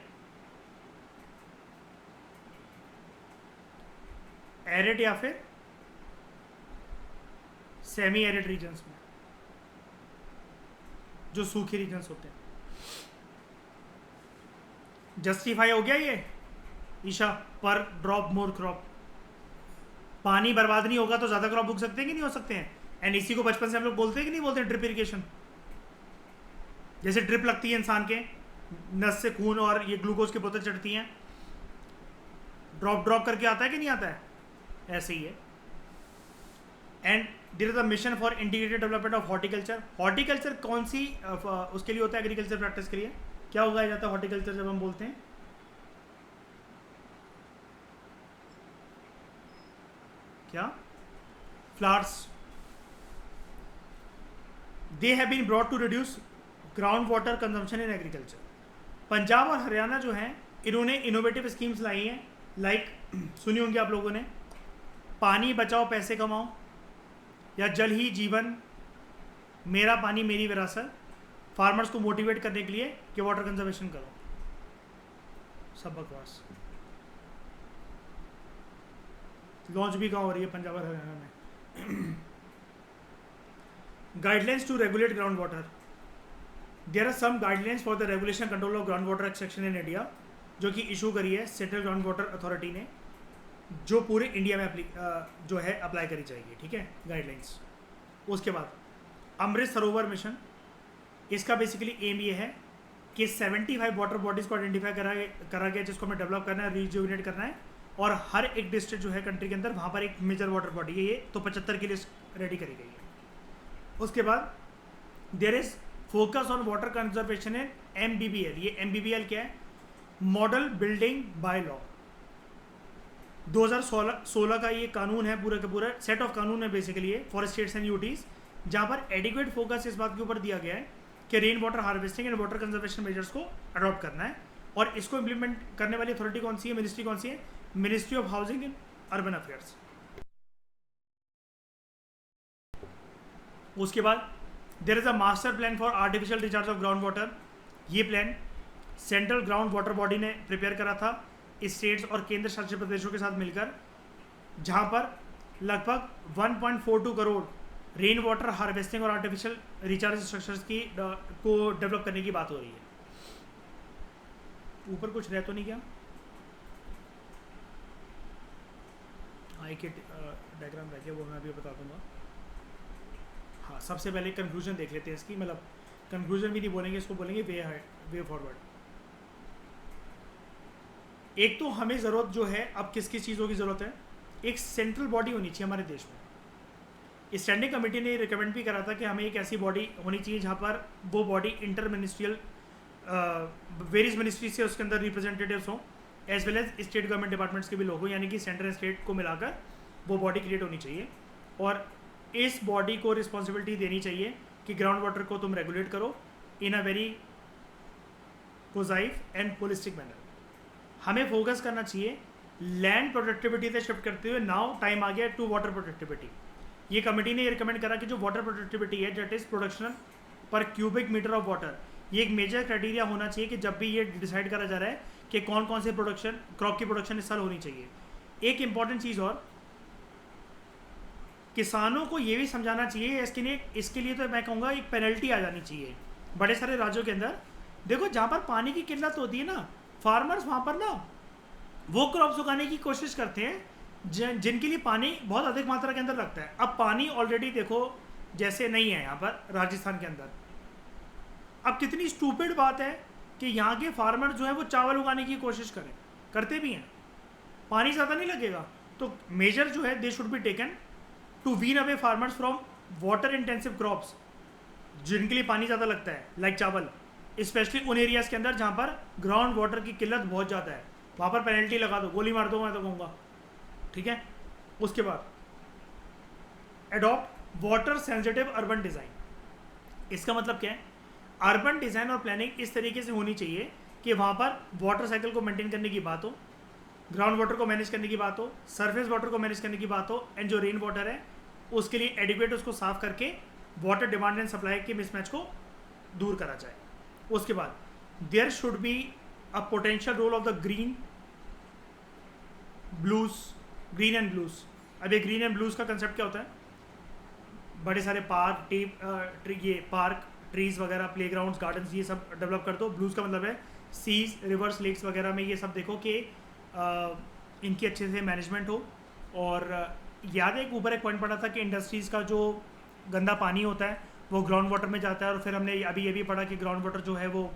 एरिड या फिर सेमी एरिड रीजन्स में, जो सूखे रीजन्स होते हैं। जस्टिफाई हो गया ये ईशा? पर ड्रॉप मोर क्रॉप। पानी बर्बाद नहीं होगा तो ज्यादा क्रॉप उग सकते हैं कि नहीं हो सकते हैं? एंड इसी को बचपन से हम लोग बोलते हैं कि नहीं बोलते? Drip irrigation. जैसे ड्रिप लगती है इंसान के नस से खून और ये ग्लूकोज की बोतल चढ़ती हैं, ड्रॉप ड्रॉप करके आता है कि नहीं आता है? ऐसे ही है। And there is a mission for integrated development of horticulture. Horticulture कौन सी उसके लिए होता है, एग्रीकल्चर प्रैक्टिस के लिए क्या उगाया जाता है हॉर्टिकल्चर जब हम बोलते हैं? क्या? Flowers. They have been brought to reduce ground water consumption in agriculture. Punjab और हरियाणा जो हैं इन्होंने इनोवेटिव स्कीम्स लाई हैं, लाइक सुनी होंगी आप लोगों ने, पानी बचाओ पैसे कमाओ, या जल ही जीवन, मेरा पानी मेरी विरासत, फार्मर्स को मोटिवेट करने के लिए कि वाटर कंजर्वेशन करो। सब बकवास। लॉन्च भी कहाँ हो रही है पंजाब और हरियाणा में। Guidelines to regulate ground water. There are some guidelines for the regulation control of ground water extraction in India, जो कि इशू करी है सेंट्रल ग्राउंड वाटर अथॉरिटी ने, जो पूरे इंडिया में जो है अप्लाई करी जाएगी। ठीक है, गाइडलाइंस। उसके बाद अमृत सरोवर मिशन, इसका बेसिकली एम ये है कि 75 वाटर बॉडीज़ को आइडेंटिफाई करा गया जिसको हमें डेवलप करना है, रिजुविनेट करना है, और हर एक डिस्ट्रिक्ट जो है कंट्री के अंदर वहाँ पर एक मेजर वाटर बॉडी है। ये तो 75 की लिस्ट रेडी करी गई है। उसके बाद there is focus on water conservation in MBBL। ये MBBL क्या है? Model building by law. 2016 का ये कानून है, पूरा का पूरा सेट ऑफ कानून है basically for states and UTs, जहाँ पर एडिक्वेट फोकस इस बात के ऊपर दिया गया है कि rain water harvesting and water conservation measures को अडॉप्ट करना है। और इसको इम्प्लीमेंट करने वाली अथॉरिटी कौन सी है, मिनिस्ट्री कौन सी है? Ministry of housing and urban affairs. उसके बाद there is a master plan for artificial recharge of ground water. ये plan central ground water body ने प्रिपेयर करा था स्टेट्स और केंद्र शासित प्रदेशों के साथ मिलकर, जहां पर लगभग 1.42 करोड़ रेन वाटर हार्वेस्टिंग और आर्टिफिशियल रिचार्ज स्ट्रक्चर्स की को डेवलप करने की बात हो रही है। ऊपर कुछ रह तो नहीं क्या? एक डायग्राम रह गया, वो मैं अभी बता दूंगा। हाँ, सबसे पहले कंक्लूजन देख लेते हैं इसकी, मतलब कंक्लूजन भी नहीं बोलेंगे, इसको बोलेंगे वे फॉरवर्ड। एक तो हमें ज़रूरत जो है, अब किस किस चीज़ों की ज़रूरत है? एक सेंट्रल बॉडी होनी चाहिए हमारे देश में। स्टैंडिंग कमेटी ने रिकमेंड भी करा था कि हमें एक ऐसी बॉडी होनी चाहिए जहाँ पर वो body inter ministerial various ministry से उसके अंदर रिप्रेजेंटेटिव्स हों, as well as state government departments के भी लोग हों, यानी कि सेंटर एंड स्टेट को मिलाकर वो बॉडी क्रिएट होनी चाहिए। और इस बॉडी को रिस्पॉन्सिबिलिटी देनी चाहिए कि ग्राउंड वाटर को तुम रेगुलेट करो in a very cohesive and holistic manner. हमें फोकस करना चाहिए लैंड प्रोडक्टिविटी से शिफ्ट करते हुए, नाउ टाइम आ गया टू वाटर प्रोडक्टिविटी। ये कमेटी ने ये रिकमेंड करा कि जो वाटर प्रोडक्टिविटी है, दैट इज प्रोडक्शन पर क्यूबिक मीटर ऑफ वाटर, ये एक मेजर क्राइटेरिया होना चाहिए कि जब भी ये डिसाइड करा जा रहा है कि कौन कौन से प्रोडक्शन क्रॉप की प्रोडक्शन इस साल होनी चाहिए। एक इंपॉर्टेंट चीज़ और, किसानों को ये भी समझाना चाहिए इसके लिए तो मैं कहूँगा एक पेनल्टी आ जानी चाहिए बड़े सारे राज्यों के अंदर। देखो, जहाँ पर पानी की किल्लत होती है ना, फार्मर्स वहाँ पर ना वो क्रॉप्स उगाने की कोशिश करते हैं जिनके लिए पानी बहुत अधिक मात्रा के अंदर लगता है। अब पानी ऑलरेडी देखो जैसे नहीं है यहाँ पर राजस्थान के अंदर। अब कितनी स्टूपिड बात है कि यहाँ के फार्मर जो है वो चावल उगाने की कोशिश करते भी हैं, पानी ज़्यादा नहीं लगेगा। तो मेजर जो है they should be taken to wean away farmers from water intensive crops जिनके लिए पानी ज़्यादा लगता है, लाइक चावल, स्पेशली उन एरियाज़ के अंदर जहाँ पर ग्राउंड वाटर की किल्लत बहुत ज़्यादा है। वहाँ पर पेनल्टी लगा दो, गोली मार दो, मैं तो कहूँगा। ठीक है। उसके बाद adopt water sensitive urban design. इसका मतलब क्या है? अर्बन डिज़ाइन और प्लानिंग इस तरीके से होनी चाहिए कि वहाँ पर वाटर साइकिल को मेंटेन करने की बात हो, ग्राउंड वाटर को मैनेज करने की बात हो, सरफेस वाटर को मैनेज करने की बात हो, एंड जो रेन वाटर है उसके लिए एडिक्वेट उसको साफ करके वाटर डिमांड एंड सप्लाई के मिसमैच को दूर करा जाए। उसके बाद there should be a potential role of the green and blues. अब ये ग्रीन एंड ब्लूज का कंसेप्ट क्या होता है? बड़े सारे पार्क ट्रीज वगैरह, प्लेग्राउंड्स, गार्डन्स, ये सब डेवलप कर दो। ब्लूज का मतलब है सीज, रिवर्स, लेक्स वगैरह में ये सब देखो कि इनकी अच्छे से मैनेजमेंट हो। और याद है ऊपर एक पॉइंट पड़ा था कि इंडस्ट्रीज़ का जो गंदा पानी होता है वो ग्राउंड वाटर में जाता है, और फिर हमने अभी ये भी पढ़ा कि ग्राउंड वाटर जो है वो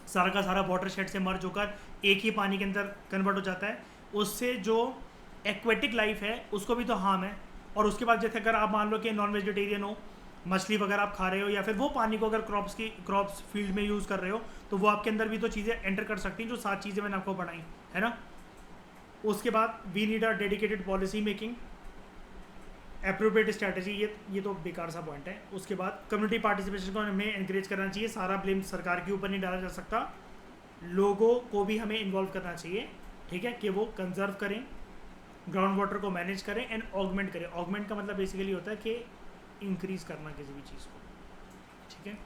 सारा का सारा वाटर शेड से मर्ज होकर एक ही पानी के अंदर कन्वर्ट हो जाता है। उससे जो एक्वेटिक लाइफ है उसको भी तो हार्म है। और उसके बाद जैसे अगर आप मान लो कि नॉन वेजिटेरियन हो, मछली वगैरह आप खा रहे हो, या फिर वो पानी को अगर क्रॉप्स फील्ड में यूज़ कर रहे हो, तो वो आपके अंदर भी तो चीज़ें एंटर कर सकती हैं, जो 7 चीज़ें मैंने आपको पढ़ाई है ना। उसके बाद we need a dedicated policy making, appropriate strategy, ये तो बेकार सा पॉइंट है। उसके बाद कम्युनिटी पार्टिसिपेशन को हमें एनकरेज करना चाहिए, सारा ब्लेम सरकार के ऊपर नहीं डाला जा सकता, लोगों को भी हमें इन्वॉल्व करना चाहिए, ठीक है, कि वो कंजर्व करें, ग्राउंड वाटर को मैनेज करें एंड ऑगमेंट करें। ऑगमेंट का मतलब बेसिकली होता है कि इंक्रीज करना किसी भी चीज़ को, ठीक है।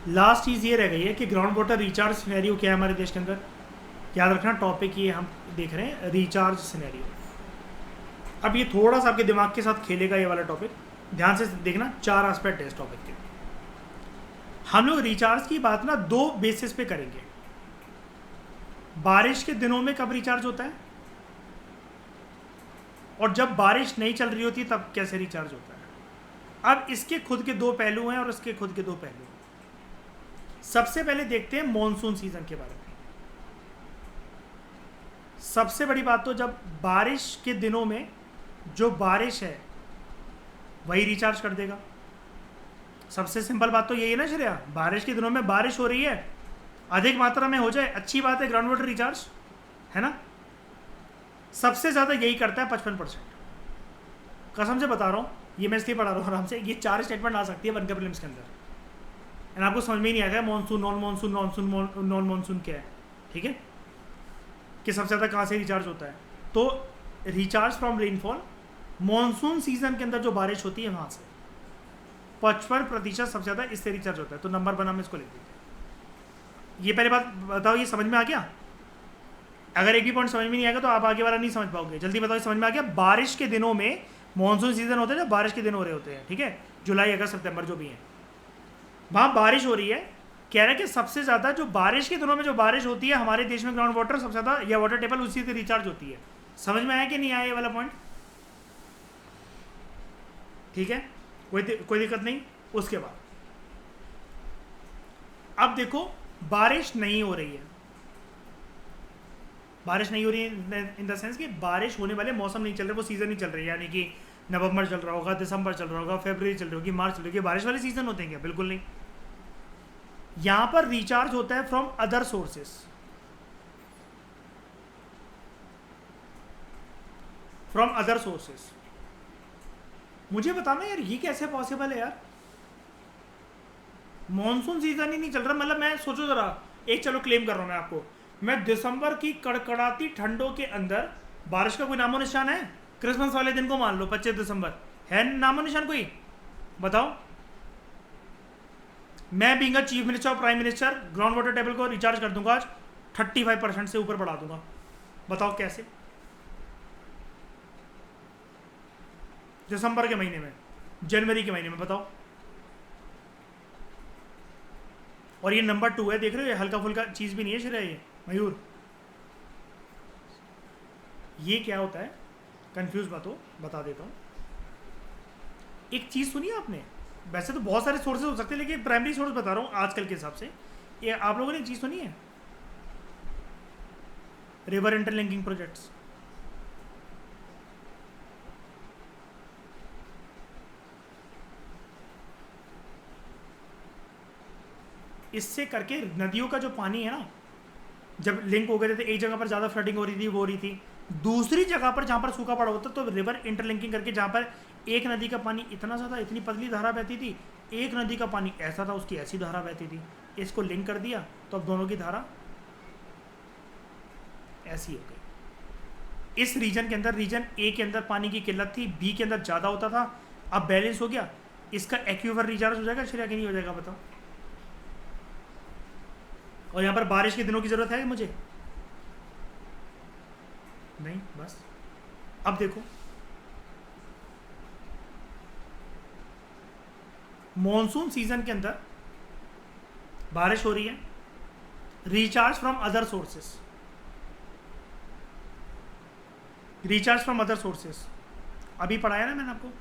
लास्ट चीज़ ये रह गई है कि ग्राउंड वाटर रिचार्ज सिनेरियो क्या है हमारे देश के अंदर। याद रखना टॉपिक ये हम देख रहे हैं, रिचार्ज सिनेरियो। अब ये थोड़ा सा आपके दिमाग के साथ खेलेगा ये वाला टॉपिक, ध्यान से देखना। 4 एस्पेक्ट है इस टॉपिक के। हम लोग रिचार्ज की बात ना 2 बेसिस पे करेंगे। बारिश के दिनों में कब रिचार्ज होता है, और जब बारिश नहीं चल रही होती तब कैसे रिचार्ज होता है। अब इसके खुद के 2 पहलू हैं और इसके खुद के 2 पहलू हैं। सबसे पहले देखते हैं मॉनसून सीजन के बारे में। सबसे बड़ी बात तो जब बारिश के दिनों में जो बारिश है वही रिचार्ज कर देगा। सबसे सिंपल बात तो यही है ना श्रेया, बारिश के दिनों में बारिश हो रही है, अधिक मात्रा में हो जाए, अच्छी बात है, ग्राउंड वाटर रिचार्ज है ना। सबसे ज़्यादा यही करता है 55%। कसम से बता रहा हूँ, ये मैं इसलिए पढ़ा रहा हूँ आराम से। ये 4 स्टेटमेंट आ सकती है 1 के प्रीलिम्स के अंदर, एंड आपको समझ में ही नहीं आएगा monsoon non monsoon non monsoon क्या है, ठीक है, कि सबसे ज़्यादा कहाँ से रिचार्ज होता है। तो recharge from rainfall, monsoon season के अंदर जो बारिश होती है वहाँ से 55% सबसे ज़्यादा इससे रिचार्ज होता है। तो नंबर 1 हम इसको लिख देते हैं। ये पहले बात बताओ, ये समझ में आ गया? अगर एक भी पॉइंट समझ में नहीं आएगा तो आप आगे वाला नहीं समझ पाओगे। जल्दी बताओ, समझ में आ गया? बारिश के दिनों में, मानसून सीजन होता है जब बारिश के दिन हो रहे होते हैं, ठीक है, जुलाई अगस्त सितंबर जो भी है, वहाँ बारिश हो रही है। कह रहा है कि सबसे ज़्यादा जो बारिश के दिनों में जो बारिश होती है हमारे देश में, ग्राउंड वाटर सबसे ज़्यादा या वाटर टेबल उसी से रिचार्ज होती है। समझ में आया कि नहीं आया ये वाला पॉइंट? ठीक है, कोई दिक्कत नहीं। उसके बाद अब देखो, बारिश नहीं हो रही है। बारिश नहीं हो रही है इन द सेंस कि बारिश होने वाले मौसम नहीं चल रहे, वो सीज़न नहीं चल रही है। यानी कि नवंबर चल रहा होगा, दिसंबर चल रहा होगा, फरवरी चल रही होगी, मार्च चल रही होगी, बारिश वाले सीजन होते हैं क्या? बिल्कुल नहीं। यहां पर रिचार्ज होता है from other sources, from other sources. मुझे बताना यार, ये कैसे पॉसिबल है यार? मॉनसून सीजन ही नहीं चल रहा, मतलब मैं सोचो जरा, एक चलो क्लेम कर रहा हूं मैं आपको, मैं दिसंबर की कड़कड़ाती ठंडों के अंदर, बारिश का कोई नामो निशान है? क्रिसमस वाले दिन को मान लो 25 दिसंबर, है नामो निशान कोई? बताओ। मैं बीइंग चीफ मिनिस्टर और prime minister ground water table को रिचार्ज कर दूंगा आज, 35% से ऊपर बढ़ा दूंगा। बताओ कैसे? दिसंबर के महीने में, जनवरी के महीने में, बताओ। और ये नंबर 2 है, देख रहे हो, ये हल्का फुल्का चीज़ भी नहीं है श्रेया, ये मयूर। ये क्या होता है, कंफ्यूज मत हो, बता देता हूँ। एक चीज़ सुनिए आपने, वैसे तो बहुत सारे सोर्सेज हो सकते हैं, लेकिन प्राइमरी सोर्स बता रहा हूँ आजकल के हिसाब से। ये आप लोगों ने एक चीज़ सुनी है, रिवर इंटरलिंकिंग प्रोजेक्ट्स। इससे करके नदियों का जो पानी है ना, जब लिंक हो गए थे, एक जगह पर ज़्यादा फ्लडिंग हो रही थी, वो हो रही थी, दूसरी जगह पर जहाँ पर सूखा पड़ा होता, तो रिवर इंटरलिंकिंग करके, जहाँ पर एक नदी का पानी इतना ज़्यादा, इतनी पतली धारा बहती थी, एक नदी का पानी ऐसा था, उसकी ऐसी धारा बहती थी, इसको लिंक कर दिया तो अब दोनों की धारा ऐसी हो गई। इस रीजन के अंदर, रीजन ए के अंदर पानी की किल्लत थी, बी के अंदर ज़्यादा होता था, अब बैलेंस हो गया। इसका एक्यूवर रिचार्ज हो जाएगा श्रेया कि नहीं हो जाएगा, बताओ। और यहाँ पर बारिश के दिनों की ज़रूरत है मुझे? नहीं। बस अब देखो, मॉनसून सीजन के अंदर बारिश हो रही है, recharge from other sources, recharge from other sources अभी पढ़ाया ना मैंने आपको,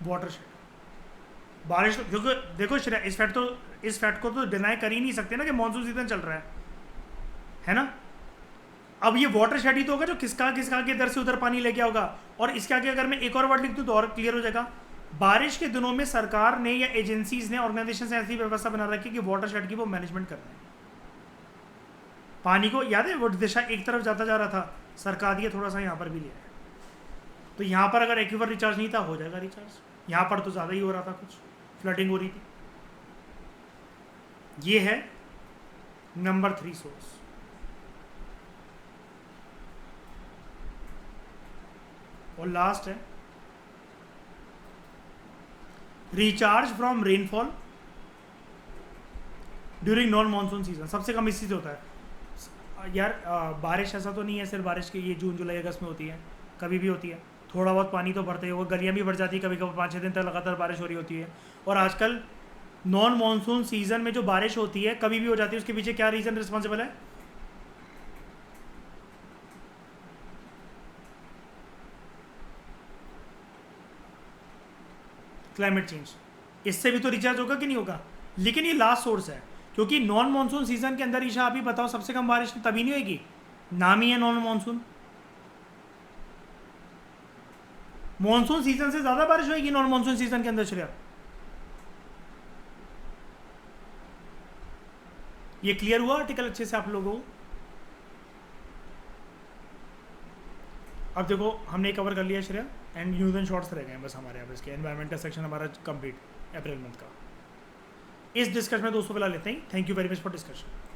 वाटरशेड। बारिश, क्योंकि देखो इस फैक्ट तो इस फैक्ट को तो डिनाई कर ही नहीं सकते ना कि मानसून सीजन चल रहा है ना। अब ये वाटर शेड ही तो होगा जो किसका के इधर से उधर पानी लेके होगा। और इसके आगे अगर मैं एक और वर्ड लिख दूँ तो और क्लियर हो जाएगा। बारिश के दिनों में सरकार ने या एजेंसीज ने, ऑर्गेनाइजेशन ने ऐसी व्यवस्था बना रखी कि वाटर शेड की वो मैनेजमेंट कर रहे हैं। पानी को याद है वो दिशा एक तरफ जाता जा रहा था, सरकार दिया थोड़ा सा यहाँ पर भी लिया है। तो यहाँ पर अगर एक्यूफर रिचार्ज नहीं था, हो जाएगा रिचार्ज। यहाँ पर तो ज़्यादा ही हो रहा था, कुछ फ्लडिंग हो रही थी। ये है नंबर 3 सोर्स। और लास्ट है recharge from rainfall during non monsoon season. सबसे कम इसी से होता है यार। बारिश ऐसा तो नहीं है सिर्फ बारिश के ये जून जुलाई अगस्त में होती है, कभी भी होती है। थोड़ा बहुत पानी तो भरते ही, वो गलियाँ भी भर जाती है कभी कभी, 5-6 दिन तक लगातार बारिश हो रही होती है। और आजकल नॉन मानसून सीजन में जो बारिश होती है कभी भी हो जाती है, उसके पीछे क्या रीज़न रिस्पॉन्सिबल है? Climate change. इससे भी तो रिचार्ज होगा कि नहीं होगा। लेकिन ये लास्ट सोर्स है, क्योंकि नॉन मानसून सीजन के अंदर ईशा आप ही बताओ सबसे कम बारिश तभी नहीं होगी, नाम ही है नॉन मानसून। मानसून सीजन से ज्यादा बारिश होगी नॉन मानसून सीजन के अंदर श्रेया। ये क्लियर हुआ आर्टिकल अच्छे से आप लोगों को? अब देखो हमने कवर कर लिया Shreya, and news and shorts रह गए हैं बस हमारे यहाँ। इसके एनवायरमेंट का सेक्शन हमारा कंप्लीट अप्रैल मंथ का। इस डिस्कशन में दोस्तों फिलहाल लेते हैं। Thank you very much for discussion.